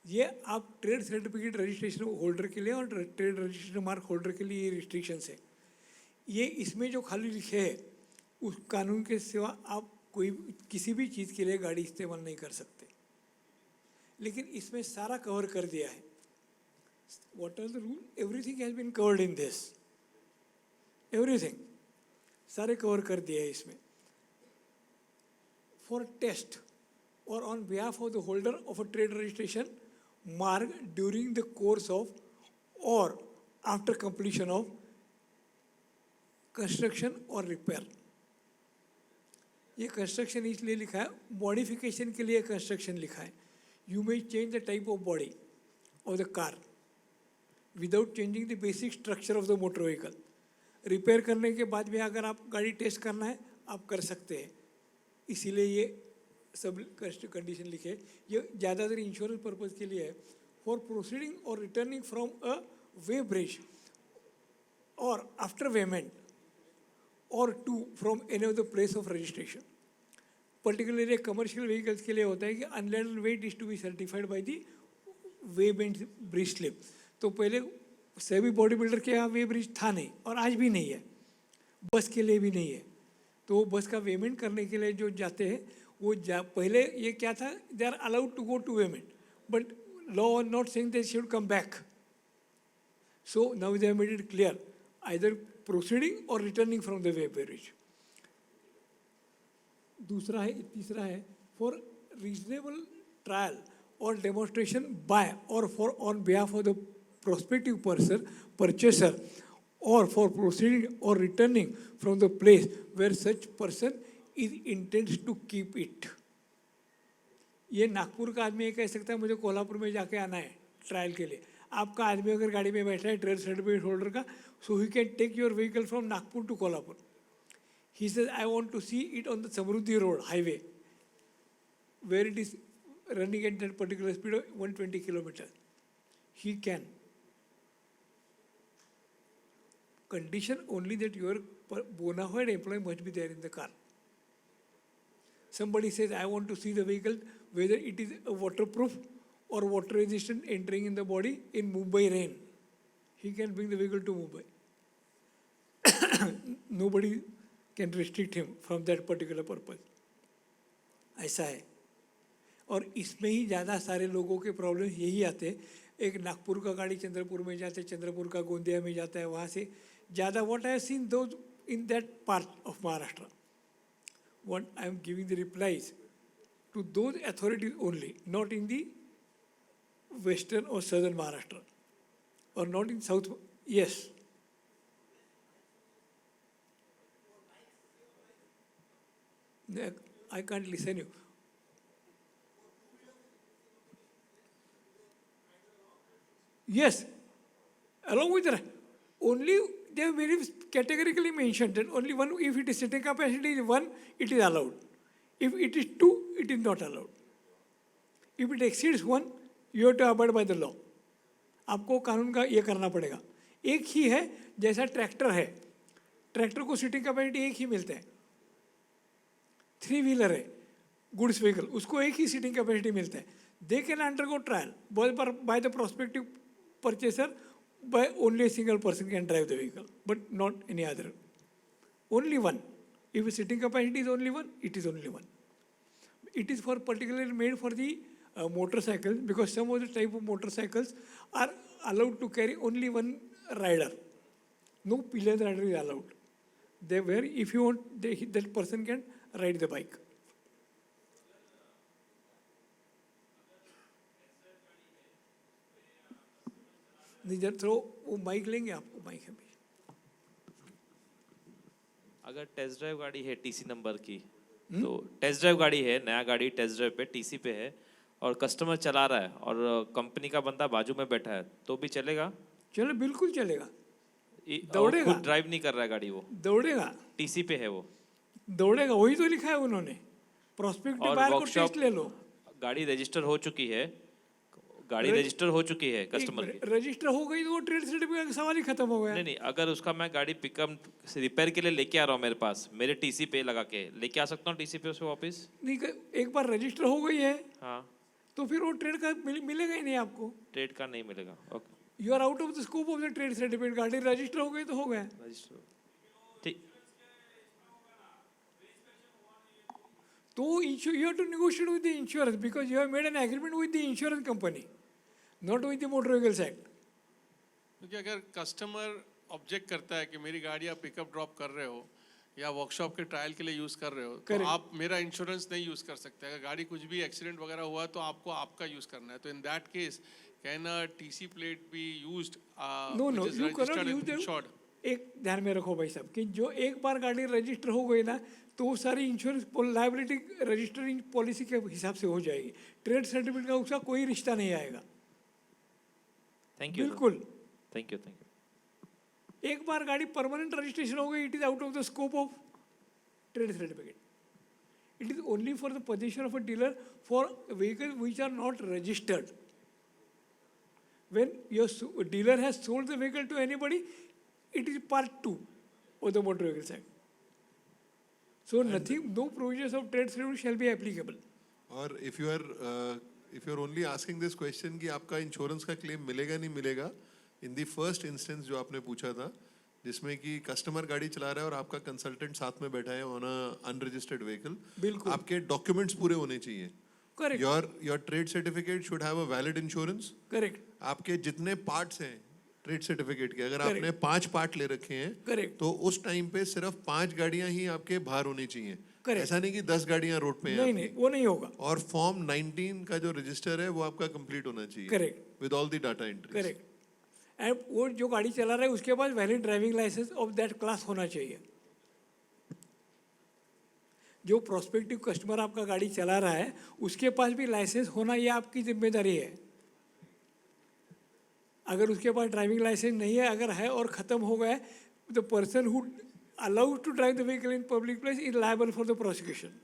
ये आप trade certificate registration holder के लिए और trade registration mark holder के लिए ये restrictions है। ये इसमें जो खाली लिखे है उस कानून के सिवा आप कोई किसी भी चीज़ के लिए गाड़ी इस्तेमाल नहीं कर सकते, लेकिन इसमें सारा कवर कर दिया है। What are the rule? Everything has been covered in this. Everything. सारे कवर कर दिए हैं इसमें। For test or on behalf of the holder of a trade registration mark during the course of or after completion of construction or repair। ये construction इसलिए लिखा है, modification के लिए कंस्ट्रक्शन लिखा है। You may change the type of body of the car without changing the basic structure of the motor vehicle. Repair करने के बाद भी अगर आप गाड़ी टेस्ट करना है आप कर सकते हैं, इसीलिए ये सब कंडीशन लिखे। ये ज़्यादातर इंश्योरेंस पर्पज़ के लिए है। फॉर प्रोसीडिंग और returning from a weigh bridge और आफ्टर वेमेंट और to from any of the place of registration. Particularly commercial vehicles के लिए होता है कि unladen weight is to be certified by the weigh bend bridge slip. तो पहले सभी बॉडी बिल्डर के यहाँ वे ब्रिज था नहीं और आज भी नहीं है, बस के लिए भी नहीं है। तो वो बस का वेमेंट करने के लिए जो जाते हैं वो पहले ये क्या था, they are allowed to go to weighment but law are not saying they should come back. So now they have made it clear either proceeding और returning from the weigh bridge. दूसरा है, तीसरा है फॉर रीजनेबल ट्रायल और demonstration by और for on behalf of the prospective person, purchaser, or for proceeding or returning from the place where such person is intends to keep it। ये नागपुर का आदमी ये कह सकता है मुझे कोल्हापुर में जाके आना है ट्रायल के लिए। आपका आदमी अगर गाड़ी में बैठा है ट्रेड सर्टिफिकेट होल्डर का, so he can take your vehicle from Nagpur to Kolhapur. He says I want to see it on the Samruddhi road highway where it is running at that particular speed of 120 kilometre. ही कैन, condition only that your bona fide employee must be there in the car. Somebody says, I want to see the vehicle, whether it is a waterproof or water resistant entering in the body in Mumbai rain. He can bring the vehicle to Mumbai. Nobody can restrict him from that particular purpose. ऐसा है। और इसमें ही ज़्यादा सारे लोगों के problem यही आते हैं। एक नागपुर का गाड़ी चंद्रपुर में जाते, चंद्रपुर का गोंदिया में जाता है, वहाँ से ज़्यादा what I have seen those in that part of Maharashtra. What I am giving the replies to those authorities only, not in the western or southern Maharashtra, or not in south. Yes. I can't listen you. Yes, along with that, only they have very categorically mentioned that only one, if it is sitting capacity is 1, it is allowed. If it is 2, it is not allowed. If it exceeds 1, you have to abide by the law. आपको कानून का ये करना पड़ेगा। एक ही है, जैसा tractor है, ट्रैक्टर को सीटिंग कैपेसिटी एक ही मिलता है। 3 व्हीलर है, गुड्स व्हीकल, उसको एक ही सीटिंग कैपेसिटी मिलता है। They can undergo trial by the prospective purchaser, by only a single person can drive the vehicle, but not any other. Only one. If a sitting capacity is only 1, it is only 1. It is for particularly made for the motorcycles, because some of the type of motorcycles are allowed to carry only one rider. No pillion rider is allowed. They where if you want, that person can ride the bike. निजर throw वो mic लेंगे, आपको mic है भी। अगर test drive गाड़ी है TC number की तो टेस्ट ड्राइव गाड़ी है, नया गाड़ी टेस्ट ड्राइव पे टीसी पे है और कस्टमर चला रहा है और कंपनी का बंदा बाजू में बैठा है तो भी चलेगा? चलो बिल्कुल चलेगा, और दौड़ेगा। खुद ड्राइव नहीं कर रहा है गाड़ी, वो दौड़ेगा, टीसी पे है वो। दौड़ेगा, वही तो लिखा है उन्होंने। प्रोस्पेक्टिव और बायर को वर्कशॉप टेस्ट ले लो। गाड़ी रजिस्टर हो चुकी है, गाड़ी रजिस्टर हो चुकी है कस्टमर की। रजिस्टर हो गई तो वो ट्रेड सर्टिफिकेट का सवाल ही खत्म हो गया। नहीं नहीं, अगर उसका मैं गाड़ी पिकअप रिपेयर के लिए लेके आ रहा हूँ मेरे पास, मेरे टीसी पे लगा के लेके आ सकता हूँ टीसी पे उसे वापस? नहीं, एक बार रजिस्टर हो गई है हाँ, तो फिर वो ट्रेड का मिलेगा ही नहीं आपको। ट्रेड का नहीं मिलेगा। Okay, you are out of the scope of the trade certificate. गाड़ी रजिस्टर हो गई तो हो गया। रजिस्टर ठीक। तो you have to negotiate with the insurance because you have made an agreement with the insurance company, not with the motor vehicles act. क्योंकि अगर कस्टमर ऑब्जेक्ट करता है कि मेरी गाड़ी आप पिकअप ड्रॉप कर रहे हो या वर्कशॉप के ट्रायल के लिए यूज कर रहे हो तो Correct. आप मेरा इंश्योरेंस नहीं यूज कर सकते। अगर गाड़ी कुछ भी एक्सीडेंट वगैरह हुआ तो आपको आपका यूज करना है। तो in that case can a TC plate be used no no, you cannot use insured? एक ध्यान में रखो भाई साहब कि जो एक बार गाड़ी रजिस्टर हो गई ना तो वो सारी इंश्योरेंस लायबिलिटी रजिस्टरिंग पॉलिसी के हिसाब से हो जाएगी। ट्रेड सर्टिफिकेट का उसका कोई रिश्ता नहीं आएगा। थैंक यू, बिल्कुल, थैंक यू, थैंक यू। एक बार गाड़ी परमानेंट रजिस्ट्रेशन हो गई, it is out of the scope of trade certificate. It is only for the possession of a dealer for vehicle which are not registered. When your dealer has sold the vehicle to anybody, it is part 2 of the Motor Vehicles Act. So nothing, no provisions of trade certificate shall be applicable. और if you are only asking this question कि आपका insurance का claim मिलेगा नहीं मिलेगा, in the first instance जो आपने पूछा था जिसमें कि कस्टमर गाड़ी चला रहा है और आपका कंसल्टेंट साथ में बैठा है ऑन अ अनरजिस्टर्ड व्हीकल, बिल्कुल। आपके डॉक्यूमेंट्स पूरे होने चाहिए। Correct. Your trade certificate should have a valid insurance. Correct. आपके जितने पार्ट्स हैं ट्रेड सर्टिफिकेट के, अगर Correct. आपने 5 पार्ट ले रखे हैं Correct. तो उस टाइम पे सिर्फ 5 गाड़ियां ही आपके बाहर होनी चाहिए। Correct. ऐसा नहीं कि 10 गाड़ियां रोड पे हैं नहीं आपकी। नहीं, वो नहीं होगा। और फॉर्म 19 का जो रजिस्टर है वो आपका कंप्लीट होना चाहिए। Correct. With all the data entry. Correct. And वो जो गाड़ी चला रहा है उसके पास valid driving licence of that class होना चाहिए। जो प्रोस्पेक्टिव कस्टमर आपका गाड़ी चला रहा है उसके पास भी लाइसेंस होना ये आपकी जिम्मेदारी है। अगर उसके पास ड्राइविंग लाइसेंस नहीं है, अगर है और ख़त्म हो गया, the person who allowed to drive the vehicle in public place is liable for the prosecution.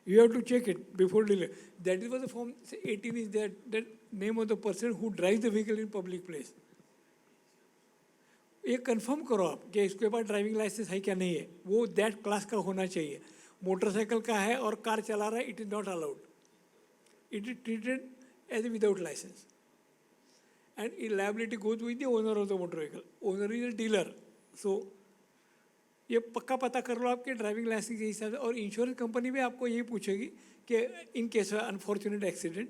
You have to check it before delay. That is what the form 18 is that name of the person who drives the vehicle in public place. ये confirm करो आप कि इसके पास driving licence है क्या नहीं है, वो दैट क्लास का होना चाहिए। मोटरसाइकिल का है और कार चला रहा है, it is not allowed, it is treated as without licence and the liability goes with the owner of the motor vehicle. Owner is a dealer. So ये पक्का पता कर लो आपके ड्राइविंग लाइसेंस के हिसाब से। और इंश्योरेंस कंपनी भी आपको यही पूछेगी कि in case of unfortunate accident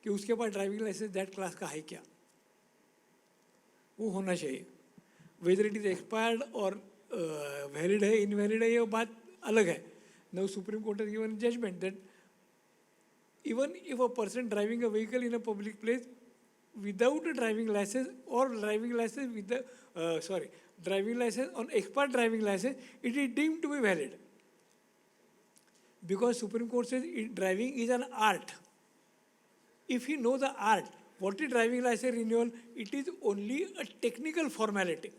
कि उसके पास ड्राइविंग लाइसेंस दैट क्लास का है क्या, वो होना चाहिए। वेदर इट इज एक्सपायर्ड और वैलिड है इनवैलिड है ये बात अलग है। Now supreme court has given judgement that even if a person driving a vehicle in a public place without a driving license or driving license with the driving license on expired driving license, it is deemed to be valid because Supreme Court says driving is an art. If you know the art, what is driving license renewal? It is only a technical formality.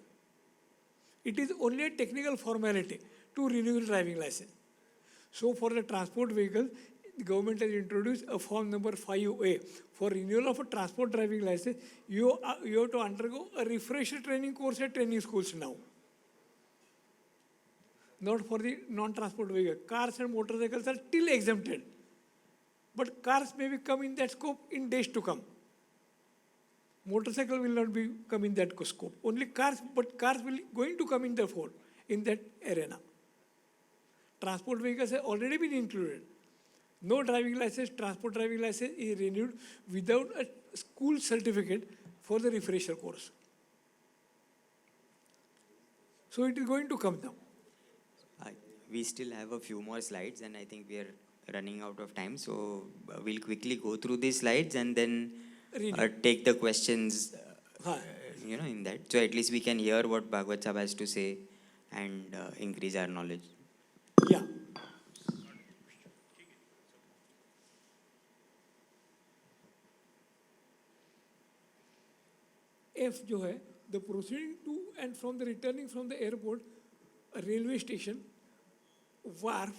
It is only a technical formality to renew the driving license. So for the transport vehicles, the government has introduced a form number 5A for renewal of a transport driving license. You have to undergo a refresher training course at training schools now. Not for the non-transport vehicle. Cars and motorcycles are still exempted. But cars may come in that scope in days to come. Motorcycle will not be come in that scope. Only cars, but cars will going to come in the fold in that arena. Transport vehicles have already been included. No driving license, transport driving license is renewed without a school certificate for the refresher course. So it is going to come now. We still have a few more slides and I think we are running out of time. So we'll quickly go through these slides and then take the questions, in that. So at least we can hear what Bhagwat Sahab has to say and increase our knowledge. F जो है, the proceeding to and from the returning from the airport, a railway station, wharf,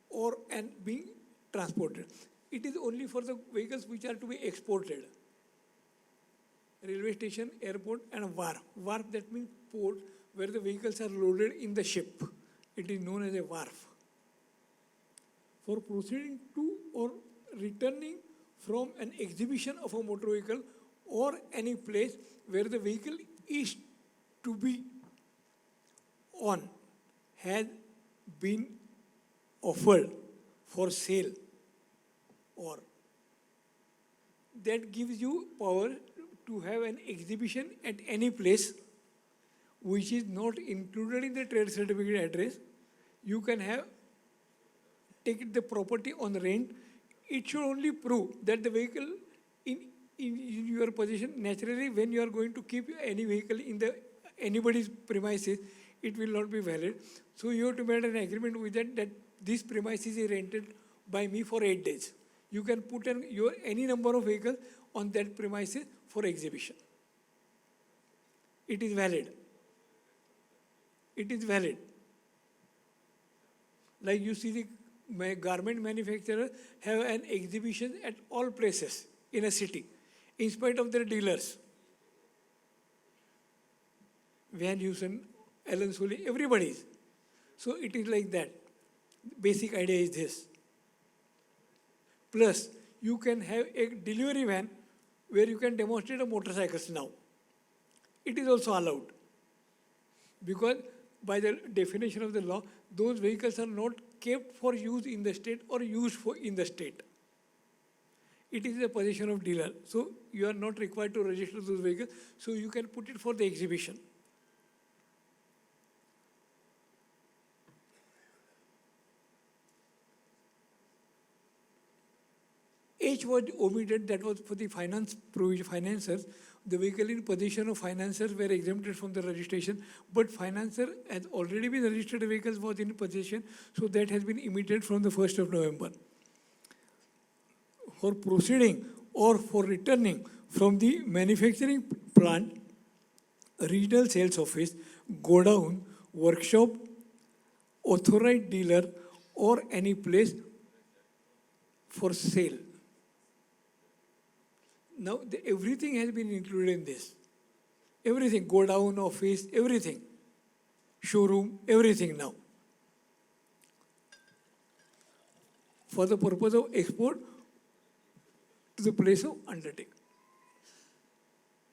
or and being transported. It is only for the vehicles which are to be exported. Railway station, airport, and a wharf. Wharf, that means port where the vehicles are loaded in the ship. It is known as a wharf. For proceeding to or returning from an exhibition of a motor vehicle or any place where the vehicle is to be on has been offered for sale, or that gives you power to have an exhibition at any place which is not included in the trade certificate address. You can have take the property on rent. It should only prove that the vehicle in your possession. Naturally, when you are going to keep any vehicle in the anybody's premises, it will not be valid. So you have to make an agreement with that this premises is rented by me for 8 days. You can put your any number of vehicles on that premises for exhibition. It is valid. It is valid. Like you see the garment manufacturers have an exhibition at all places in a city, in spite of their dealers. Van Heusen, Alan Solly, everybody's. So it is like that. Basic idea is this. Plus, you can have a delivery van where you can demonstrate a motorcycles now. It is also allowed. Because by the definition of the law, those vehicles are not kept for use in the state or used for in the state. It is the possession of dealer. So you are not required to register those vehicles. So you can put it for the exhibition. H was omitted, that was for the financiers. The vehicle in possession of financiers were exempted from the registration, but financier has already been registered vehicles was in possession, so that has been omitted from the 1st of November. For proceeding or for returning from the manufacturing plant, regional sales office, godown, workshop, authorized dealer, or any place for sale. Now, everything has been included in this. Everything, go down, office, everything. Showroom, everything now. For the purpose of export to the place of undertaking.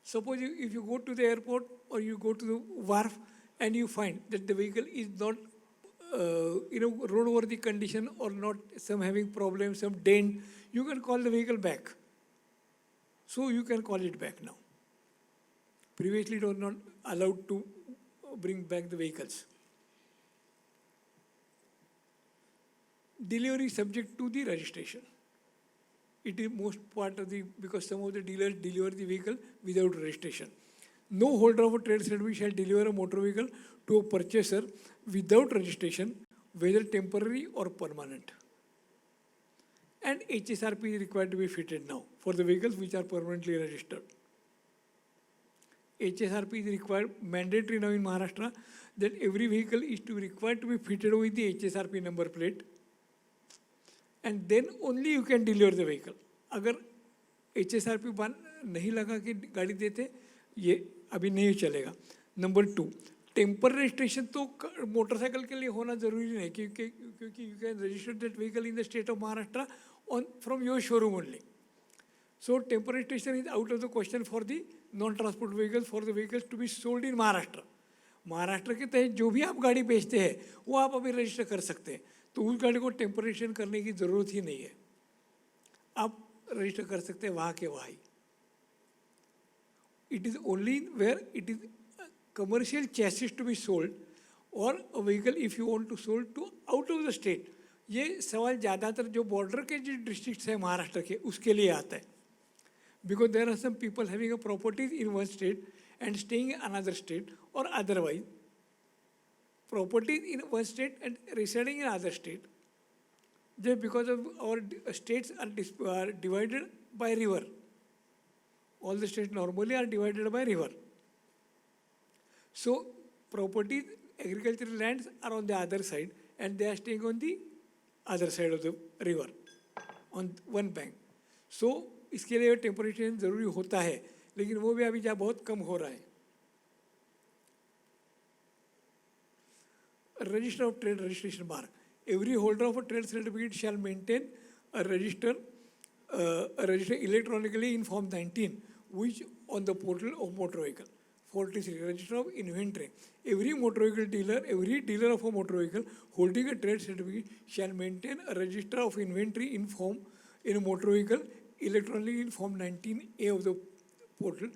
Suppose if you go to the airport or you go to the wharf and you find that the vehicle is not roadworthy condition or not, some having problems, some dent, you can call the vehicle back. So you can call it back now. Previously it was not allowed to bring back the vehicles. Delivery subject to the registration. It is most part of because some of the dealers deliver the vehicle without registration. No holder of a trade certificate shall deliver a motor vehicle to a purchaser without registration, whether temporary or permanent. And HSRP is required to be fitted now for the vehicles which are permanently registered. HSRP is required, mandatory now in Maharashtra, that every vehicle is required to be fitted with the HSRP number plate. And then only you can deliver the vehicle. अगर HSRP बन नहीं लगा कि गाड़ी देते, ये अभी नहीं चलेगा. Number 2, टेम्पर रजिस्ट्रेशन तो मोटरसाइकिल के लिए होना जरूरी नहीं, क्योंकि you can register that vehicle in the state of Maharashtra on from your showroom only. So temporary registration is out of the question for the non-transport vehicles, for the vehicles to be sold in Maharashtra. Maharashtra के तहत जो भी आप गाड़ी बेचते हैं वो आप अभी रजिस्टर कर सकते हैं, तो उस गाड़ी को टेम्पररी रजिस्ट्रेशन करने की ज़रूरत ही नहीं है, आप रजिस्टर कर सकते हैं वहाँ के वहाँ ही. It is only where it is commercial chassis to be sold or a vehicle if you want to sold to out of the state. ये सवाल ज़्यादातर जो बॉर्डर के जो डिस्ट्रिक्ट्स हैं महाराष्ट्र के उसके लिए आता है. Because there are some people having a properties in one state and staying in another state, or otherwise properties in one state and residing in other state. Just because of our states are divided by river. All the states normally are divided by river. So properties, agricultural lands are on the other side and they are staying on the other side of the river, on one bank. So इसके लिए temperature ज़रूरी होता है, लेकिन वो भी अभी जहाँ बहुत कम हो रहा है. Register of trade registration mark. Every holder of a trade certificate shall maintain a register electronically in Form 19, which on the portal of motor vehicle. 43. Register of inventory. Every motor vehicle dealer, every dealer of a motor vehicle holding a trade certificate shall maintain a register of inventory in a motor vehicle electronically in Form 19A of the portal.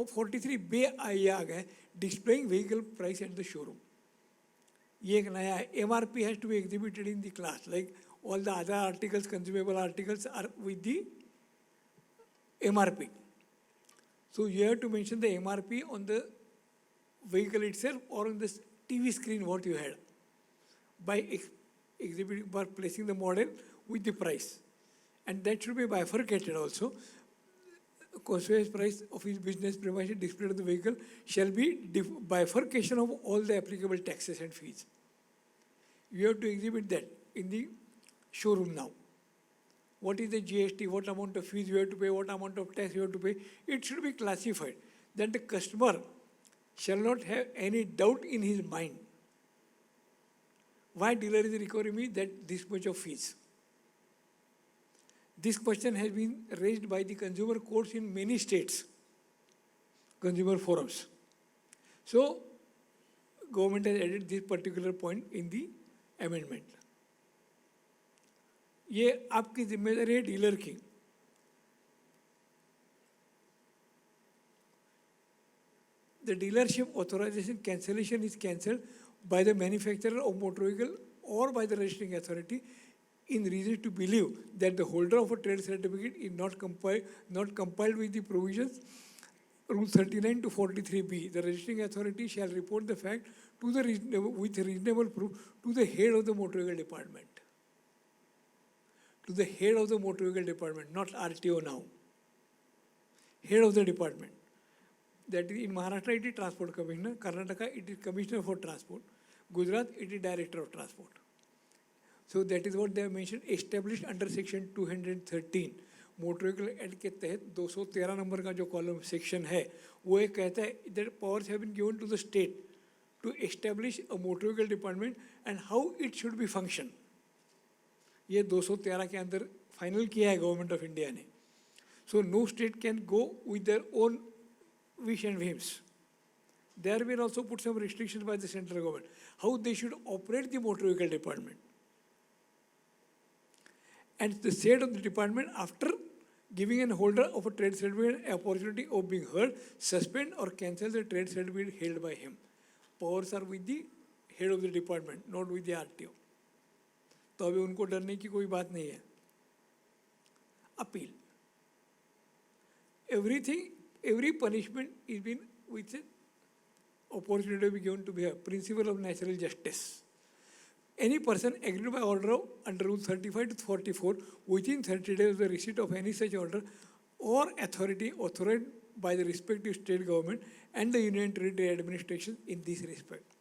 43 बे ये आ गया, displaying vehicle price at the showroom. ये एक नया है. MRP has to be exhibited in the class, like all the other articles, consumable articles are with the MRP. So you have to mention the MRP on the vehicle itself or on the TV screen what you had by exhibiting, by placing the model with the price. And that should be bifurcated also. Cost price of his business premises displayed on the vehicle shall be bifurcation of all the applicable taxes and fees. You have to exhibit that in the showroom now. What is the GST, what amount of fees you have to pay, what amount of tax you have to pay. It should be classified. Then the customer shall not have any doubt in his mind. Why dealer is recovering me that this much of fees? This question has been raised by the consumer courts in many states, consumer forums. So, government has added this particular point in the amendment. ये आपकी जिम्मेदारी है dealer की. The dealership authorization cancellation is cancelled by the manufacturer of motor vehicle or by the registering authority in reason to believe that the holder of a trade certificate is not compiled with the provisions Rule 39 to 43B. The registering authority shall report the fact to the with reasonable proof to the head of the motor vehicle department. To the head of the motor vehicle department, not RTO now. Head of the department. That is in Maharashtra it is Transport Commissioner, Karnataka it is Commissioner for Transport, Gujarat it is Director of Transport. So that is what they have mentioned, established under section 213. Motor vehicle act के तहत 213 number का जो column section है वो एक कहता है that powers have been given to the state to establish a motor vehicle department and how it should be function. ये 213 के अंदर फाइनल किया है गवर्नमेंट ऑफ इंडिया ने. So no state can go with their own wish and whims. There will also put some restrictions by the central government how they should operate the motor vehicle department. And the head of the department, after giving an holder of a trade certificate an opportunity of being heard, suspend or cancel the trade certificate held by him. Powers are with the head of the department, not with the RTO. तो अभी उनको डरने की कोई बात नहीं है. Appeal. Every punishment is been with an opportunity to be given to be a principle of natural justice. Any person agreed by order of under Rule 35 to 44 within 30 days of the receipt of any such order or authority authorized by the respective state government and the union territory administration in this respect.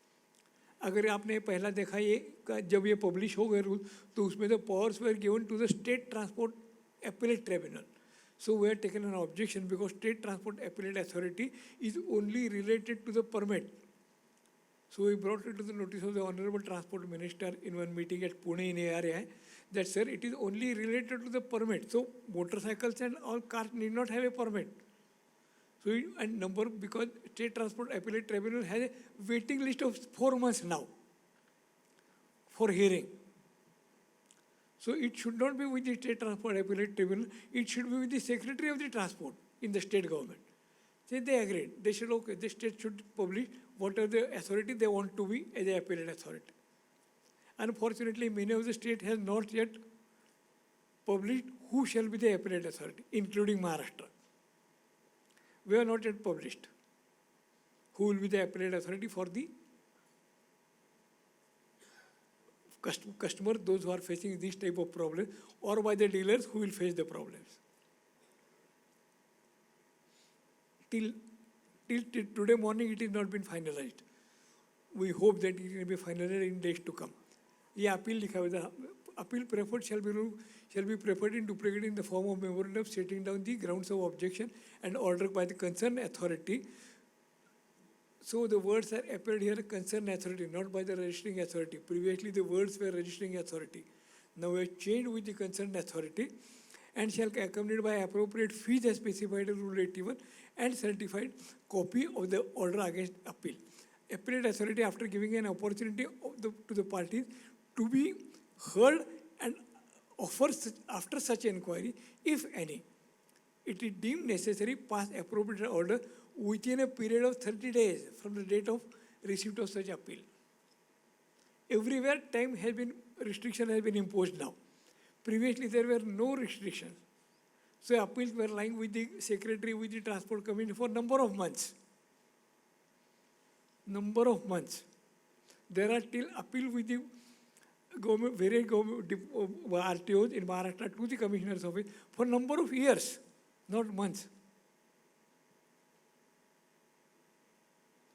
अगर आपने पहला देखा ये जब ये publish हो गए rule तो उसमें the powers were given to the state transport appellate tribunal. So we have taken an objection because state transport appellate authority is only related to the permit. So we brought it to the notice of the Honorable Transport Minister in one meeting at Pune in ARI that sir, it is only related to the permit. So motorcycles and all cars need not have a permit. So and number because State Transport Appellate Tribunal has a waiting list of 4 months now for hearing. So it should not be with the State Transport Appellate Tribunal. It should be with the Secretary of the Transport in the state government. So they agreed. They should okay. The state should publish whatever the authority they want to be as an appellate authority. Unfortunately, many of the state has not yet published who shall be the appellate authority, including Maharashtra. We have not yet published who will be the appellate authority for the customer, those who are facing this type of problem, or by the dealers who will face the problems. Till till today morning it is not been finalized. We hope that it will be finalized in days to come. ये appeal लिखा हुआ था. Appeal preferred shall be preferred in duplicate in the form of memorandum setting down the grounds of objection and order by the concerned authority. So the words are appeared here concerned authority, not by the registering authority. Previously the words were registering authority. Now we have changed with the concerned authority and shall be accompanied by appropriate fees as specified in Rule 81 and certified copy of the order against appeal. Appellate authority, after giving an opportunity to the parties to be heard and offers after such inquiry, if any, it is deemed necessary, pass appropriate order within a period of 30 days from the date of receipt of such appeal. Everywhere restriction has been imposed now. Previously there were no restrictions. So appeals were lying with the secretary, with the transport committee for number of months. Number of months. There are till appeal with the government, various government RTOs in Maharashtra to the commissioner's office for number of years, not months.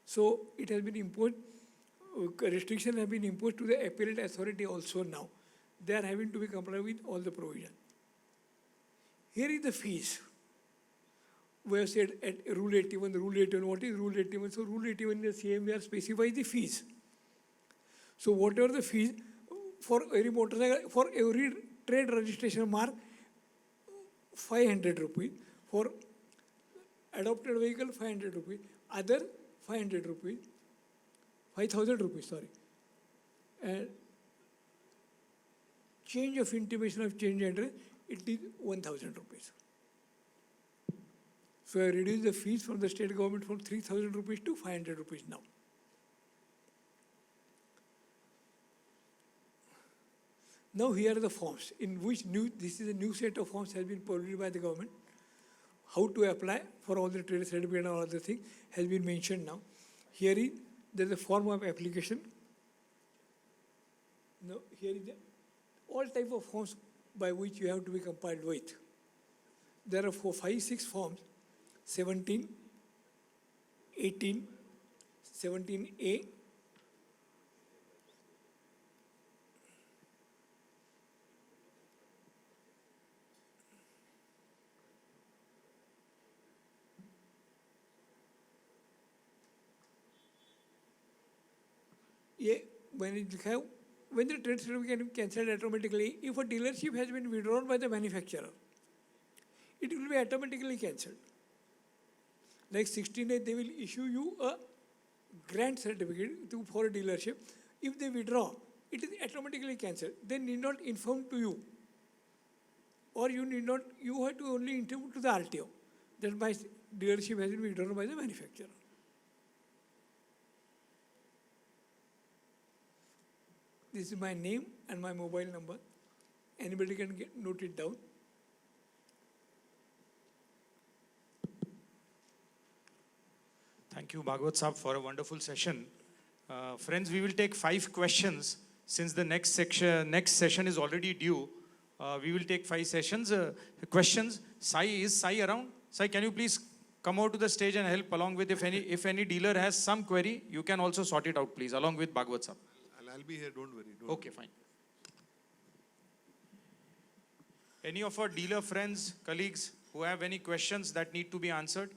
So it has been imposed, restrictions have been imposed to the appellate authority also now. They are having to be compliant with all the provisions. Here is the fees. We have said at Rule 81, what is Rule 81? So Rule 81 in the CMVR specifies the fees. So whatever the fees, for every motorcycle, for every trade registration mark, 500 rupees. For adopted vehicle, 500 rupees. Other, 500 rupees. 5,000 rupees, sorry. And change of intimation of change address, it is 1,000 rupees. So I reduced the fees from the state government from 3,000 rupees to 500 rupees now. Now here are the forms in which this is a new set of forms has been published by the government. How to apply for all the trade certificate and all other things has been mentioned now. Here is there is a form of application. Now here is all type of forms by which you have to be compiled with. There are 6 forms, 17, 18, 17A, when the trade certificate can be cancelled automatically, if a dealership has been withdrawn by the manufacturer, it will be automatically cancelled. Like 16A, they will issue you a grant certificate for a dealership. If they withdraw, it is automatically cancelled. They need not inform to you. Or you have to only inform to the RTO that my dealership has been withdrawn by the manufacturer. This is my name and my mobile number. Anybody can note it down. Thank you, Bhagwat Saab, for a wonderful session. Friends, we will take 5 questions. Since the next session is already due, we will take 5 questions. Sai, is Sai around? Sai, can you please come out to the stage and help along with if any dealer has some query, you can also sort it out, please, along with Bhagwat Saab. I'll be here, don't worry. Okay, fine. Any of our dealer friends, colleagues who have any questions that need to be answered?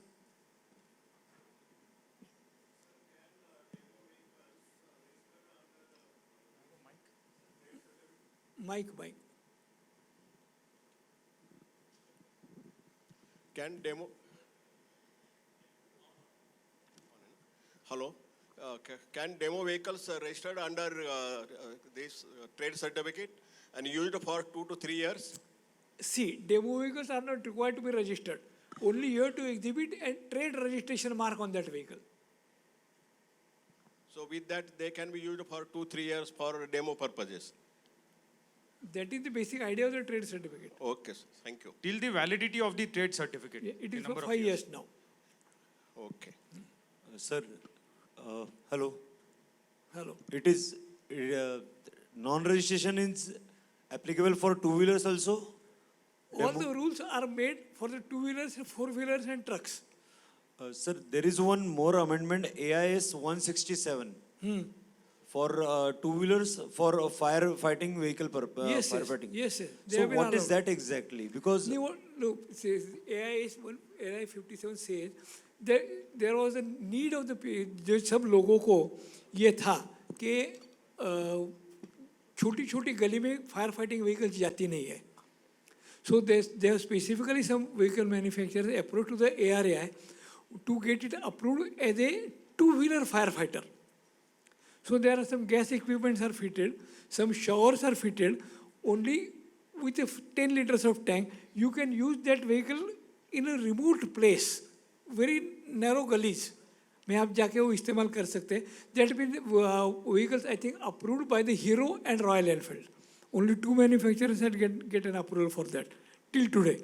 Mike. Can demo? Hello. Can demo vehicles registered under this trade certificate and used for 2 to 3 years? See, demo vehicles are not required to be registered. Only you have to exhibit a trade registration mark on that vehicle. So with that, they can be used for 2-3 years for demo purposes. That is the basic idea of the trade certificate. Okay, sir. Thank you. Till the validity of the trade certificate. Yeah, it the is for number of 5 years now. Okay. Sir, hello. Hello. It is non-registration is applicable for two-wheelers also? All the rules are made for the two-wheelers, four-wheelers and trucks. Sir, there is one more amendment, AIS 167. For two-wheelers for firefighting vehicle Yes, yes, firefighting. yes, yes. They So have been what is allowed. that exactly? Because No, says AI 57 says that there was a need of the जो सब लोगों को ये था कि छोटी छोटी गली में फायर फाइटिंग व्हीकल्स जाती नहीं है. So they have specifically some vehicle manufacturers approached to the ARAI to get it approved as a two-wheeler firefighter. So there are some gas equipments are fitted, some showers are fitted, only with a 10 liters of tank, you can use that vehicle in a remote place, very narrow gullies. में आप जाके वो इस्तेमाल कर सकते हैं. That means vehicles I think approved by the Hero and Royal Enfield. Only two manufacturers had get an approval for that till today.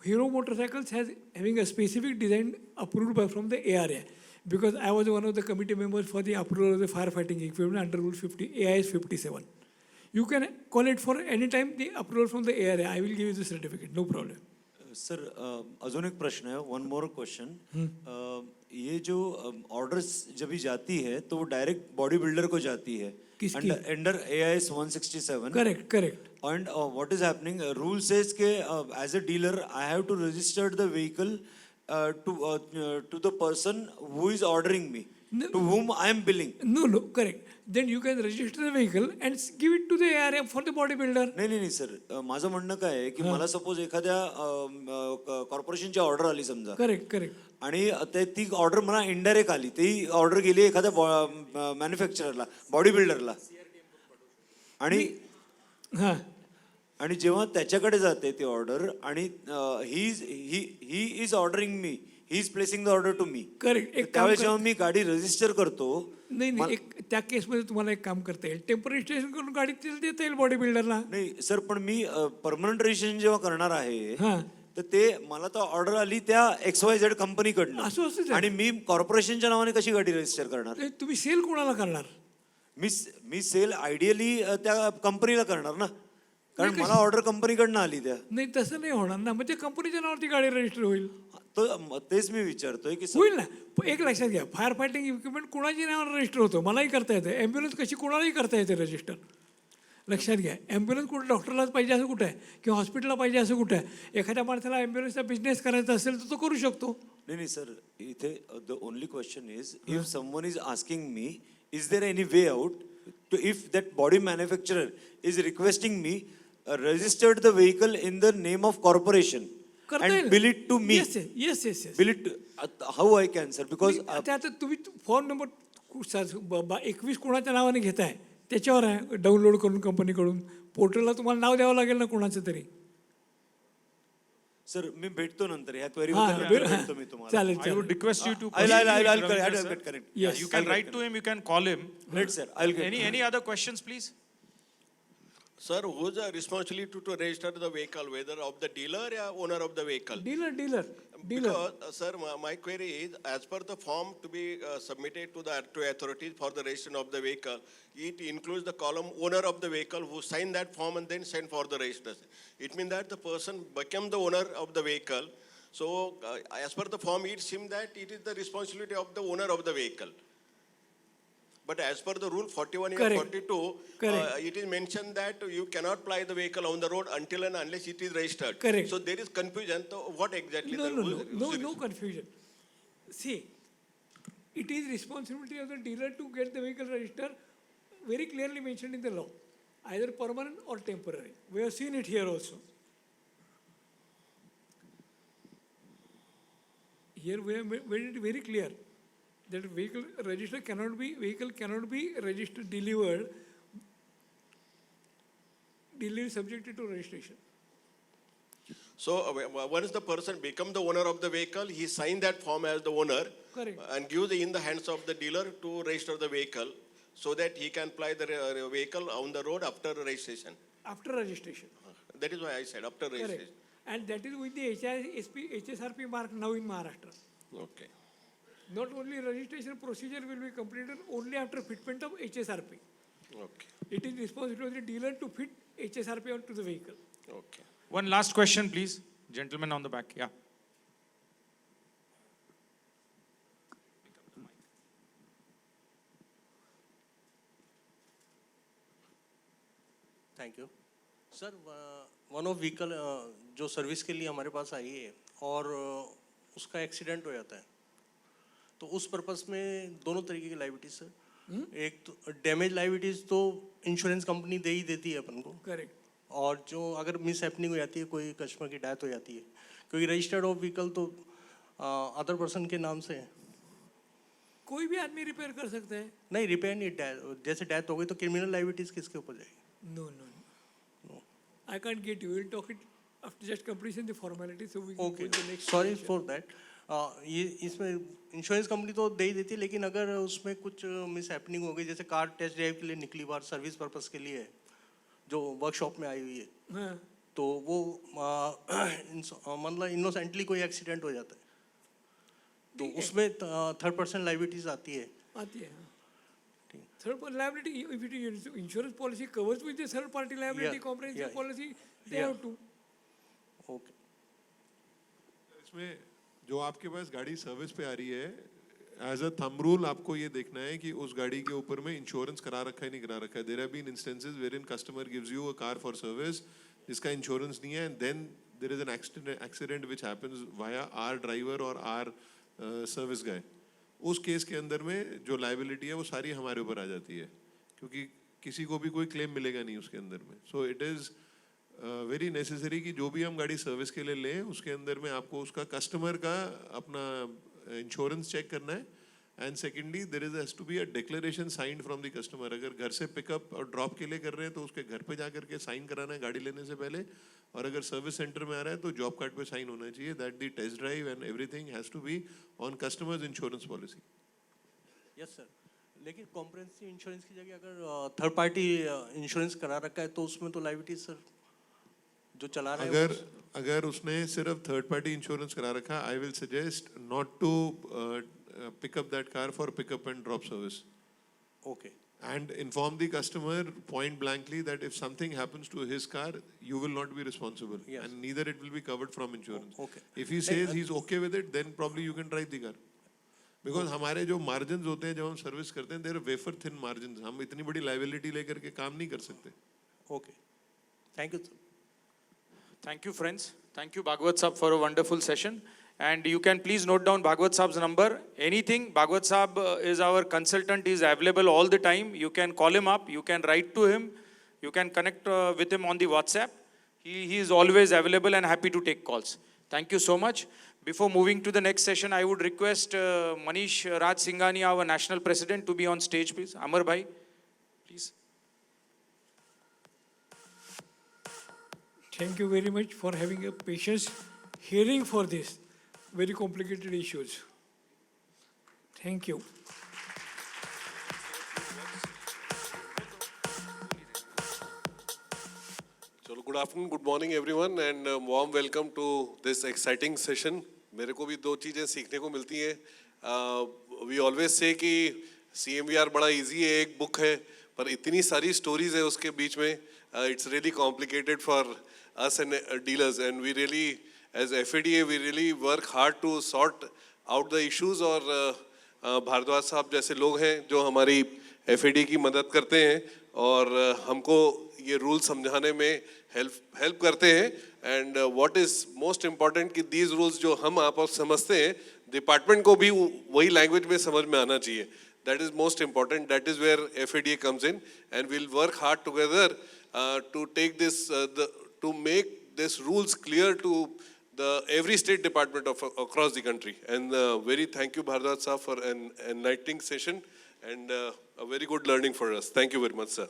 Hero motorcycles has having a specific design approved by from the ARA, because I was one of the committee members for the approval of the firefighting equipment under Rule 50 AIS 57. You can call it for any time the approval from the ARA. I will give you the certificate, no problem. Sir अजून एक प्रश्न है, one more question. ये जो orders जब भी जाती है तो वो डायरेक्ट बॉडी बिल्डर को जाती है किसकी? Under AIS 167. Correct, correct. And what is happening? Rule says ke as a dealer, I have to register the vehicle to the person who is ordering me, No. to whom I am billing. No, correct. Then you can register the vehicle and give it to the ARA for the bodybuilder. नाही sir, माझं म्हणणं काय आहे की मला suppose एखाद्या कॉर्पोरेशनची order आली समजा Correct, correct. आणि ती ऑर्डर मला इनडायरेक्ट आली, ती ऑर्डर गेली एखाद्या मॅन्युफॅक्चररला, बॉडी बिल्डरला, आणि हां. आणि जेव्हा त्याच्याकडे जाते ती ऑर्डर आणि he is ordering me, he is placing the order to me. Correct. एक काम त्यावेळेस कर- जेव्हा मी गाडी रजिस्टर करतो, नाही एक त्या केसमध्ये तुम्हाला एक काम करता येईल, टेम्पररी स्टेशन करून गाडी तिला देता येईल बॉडी बिल्डरला. नाही सर, पण मी परमनंट रजिस्ट्रेशन जेव्हा करणार आहे हां. तर ते मला तर ऑर्डर आली त्या XYZ कंपनीकडनं, असं असू द्या. आणि मी कॉर्पोरेशनच्या नावाने कशी गाडी रजिस्टर करणार? ते तुम्ही सेल कोणाला करणार? मी सेल आयडियली त्या कंपनीला करणार ना, कारण मला ऑर्डर कंपनीकडनं आली त्या. नाही तसं नाही होणार ना, मग त्या कंपनीच्या नावावरती गाडी रजिस्टर होईल. तेच मी विचारतोय की होईल ना. एक लक्षात घ्या, फायर फायटिंग इक्विपमेंट कोणाच्या नावावर रजिस्टर होतं, मलाही करता येतं. ॲम्ब्युलन्स कशी कोणालाही करता येते रजिस्टर. लक्षात घ्या, ॲम्ब्युलन्स कुठं डॉक्टरलाच पाहिजे असं कुठं आहे, किंवा हॉस्पिटलला पाहिजे असं कुठं आहे. एखाद्या माणसाला ॲम्ब्युलन्सचा बिझनेस करायचा असेल तर तो करू शकतो. नाही सर, इथे the only question is, if someone is asking me, is there any way out to, if that body manufacturer is requesting me registered the vehicle in the name of corporation करता येईल. and bill it to me? Yes. Bill it, how I can, sir? Because आता तुम्ही form number 21 कोणाच्या नावाने घेताय त्याच्यावर आहे, download करून कंपनीकडून. पोर्टलला तुम्हाला नाव द्यावं लागेल ना कोणाचं तरी. सर मी भेटतो नंतर ह्या क्वेरी हां, बद्दल भेटतो मी तुम्हाला. चालेल I would चालेल. request you to. I'll get correct. Yes. You can write to him, you can call him. Right, sir. I'll get. Any other questions, please? Sir, who's the responsibility to register the vehicle, whether of the dealer or owner of the vehicle? Dealer. Because, sir, my query is, as per the form to be submitted to the to authorities for the registration of the vehicle, it includes the column owner of the vehicle who signed that form and then sent for the registration. It means that the person became the owner of the vehicle. So, as per the form, it seems that it is the responsibility of the owner of the vehicle. But as per the rule 41 and Correct. 42, Correct. it is mentioned that you cannot ply the vehicle on the road until and unless it is registered. Correct. So there is confusion. So what exactly the rule? No confusion. See, it is responsibility of the dealer to get the vehicle registered, very clearly mentioned in the law, either permanent or temporary. We have seen it here also. Here we have made it very clear that vehicle cannot be registered, delivered subjected to registration. So once the person become the owner of the vehicle, he signed that form as the owner. Correct. And gives in the hands of the dealer to register the vehicle so that he can ply the vehicle on the road after registration. After registration. That is why I said after Correct. registration. And that is with the HSRP mark now in Maharashtra. Okay. Not only registration procedure will be completed only after fitment of HSRP. Okay. It is responsibility of the dealer to fit HSRP onto the vehicle. Okay. One last question, please. Gentleman on the back, yeah. Thank you sir. One of vehicle जो service के लिए हमारे पास आई है और उसका accident हो जाता है, तो उस पर्पस में दोनों तरीके की लाइबिलिटीज सर। एक तो डैमेज लाइबिलिटीज तो इंश्योरेंस कंपनी दे ही देती है अपन को, करेक्ट। और जो अगर मिस हैपनिंग हो जाती है, कोई कस्टमर की डेथ हो जाती है, क्योंकि रजिस्टर्ड ऑफ व्हीकल तो अदर पर्सन के नाम से है। कोई भी आदमी रिपेयर कर सकता है। नहीं, रिपेयर नहीं, जैसे डेथ हो गई तो क्रिमिनल लाइबिलिटीज किसके ऊपर जाएगी? No no no, I can't get you, will talk it after just completion the formality, so we okay, sorry for that. ये इसमें इंश्योरेंस कंपनी तो दे ही देती है, लेकिन अगर उसमें कुछ मिस हैपनिंग हो गई, जैसे कार टेस्ट ड्राइव के लिए निकली बार सर्विस पर्पस के लिए जो वर्कशॉप में आई हुई है, हाँ, तो वो मतलब इनोसेंटली कोई एक्सीडेंट हो जाता है, तो उसमें थर्ड पर्सन लाइबिलिटीज आती है। आती है। Third party liability, if it is insurance policy covers with the third party liability comprehensive policy, they have to. Okay, इसमें जो आपके पास गाड़ी सर्विस पे आ रही है, एज अ थंब रूल आपको ये देखना है कि उस गाड़ी के ऊपर में इंश्योरेंस करा रखा है नहीं करा रखा है। There have been instances where in customer gives you a car for service जिसका इंश्योरेंस नहीं है, and then there is an accident which happens via our driver or our service guy. उस केस के अंदर में जो लाइबिलिटी है वो सारी हमारे ऊपर आ जाती है, क्योंकि किसी को भी कोई क्लेम मिलेगा नहीं उसके अंदर में। So it is very necessary कि जो भी हम गाड़ी सर्विस के लिए लें उसके अंदर में आपको उसका कस्टमर का अपना इंश्योरेंस चेक करना है, and secondly there is has to be a declaration signed from the customer. अगर घर से पिकअप और ड्रॉप के लिए कर रहे हैं तो उसके घर पे जा करके साइन कराना है गाड़ी लेने से पहले, और अगर सर्विस सेंटर में आ रहा है तो जॉब कार्ड पे साइन होना चाहिए that the test drive and everything has to be on customer's insurance policy. Yes sir, लेकिन कॉम्प्रिहेंसिव इंश्योरेंस की जगह अगर थर्ड पार्टी इंश्योरेंस करा रखा है तो उसमें तो लाइबिलिटी सर जो चला रहा है अगर उसने सिर्फ थर्ड पार्टी इंश्योरेंस करा रखा, I will suggest not to pick up that car for pickup and drop service. Okay, And inform the customer point blankly that if something happens to his car, you will not be responsible, Yes. and neither it will be covered from insurance. Okay. If he says he's okay with it, then probably you can drive the car. Because हमारे जो margins होते हैं जब हम service करते हैं, they are wafer thin margins. हम इतनी बड़ी liability लेकर के काम नहीं कर सकते. Okay, thank you sir. Thank you, friends. Thank you, Bhagwat Saab, for a wonderful session. And you can please note down Bhagwat Saab's number. Anything, Bhagwat Saab is our consultant. He is available all the time. You can call him up. You can write to him. You can connect with him on the WhatsApp. He is always available and happy to take calls. Thank you so much. Before moving to the next session, I would request Manish Raj Singhania, our national president, to be on stage, please. Amar bhai, please. Thank you very much for having a patience hearing for this very complicated issues. Thank you. So good afternoon, good morning everyone, and warm welcome to this exciting session. मेरे को भी दो चीज़ें सीखने को मिलती हैं। We always say कि CMVR बड़ा easy है, एक book है, पर इतनी सारी stories है उसके बीच में. It's really complicated for us and dealers, and we really, as FADA, we really work hard to sort out the issues. और भारद्वाज साहब जैसे लोग हैं जो हमारी FADA की मदद करते हैं और हमको ये रूल समझाने में हेल्प करते हैं. And what is most important कि दीज रूल्स जो हम आप समझते हैं, डिपार्टमेंट को भी वही लैंग्वेज में समझ में आना चाहिए. That is most important. That is where FADA comes in, and we'll work hard together to take this to make this rules clear to the every state department of across the country. And very thank you Bhardwaj sir for an enlightening session and a very good learning for us. Thank you very much sir.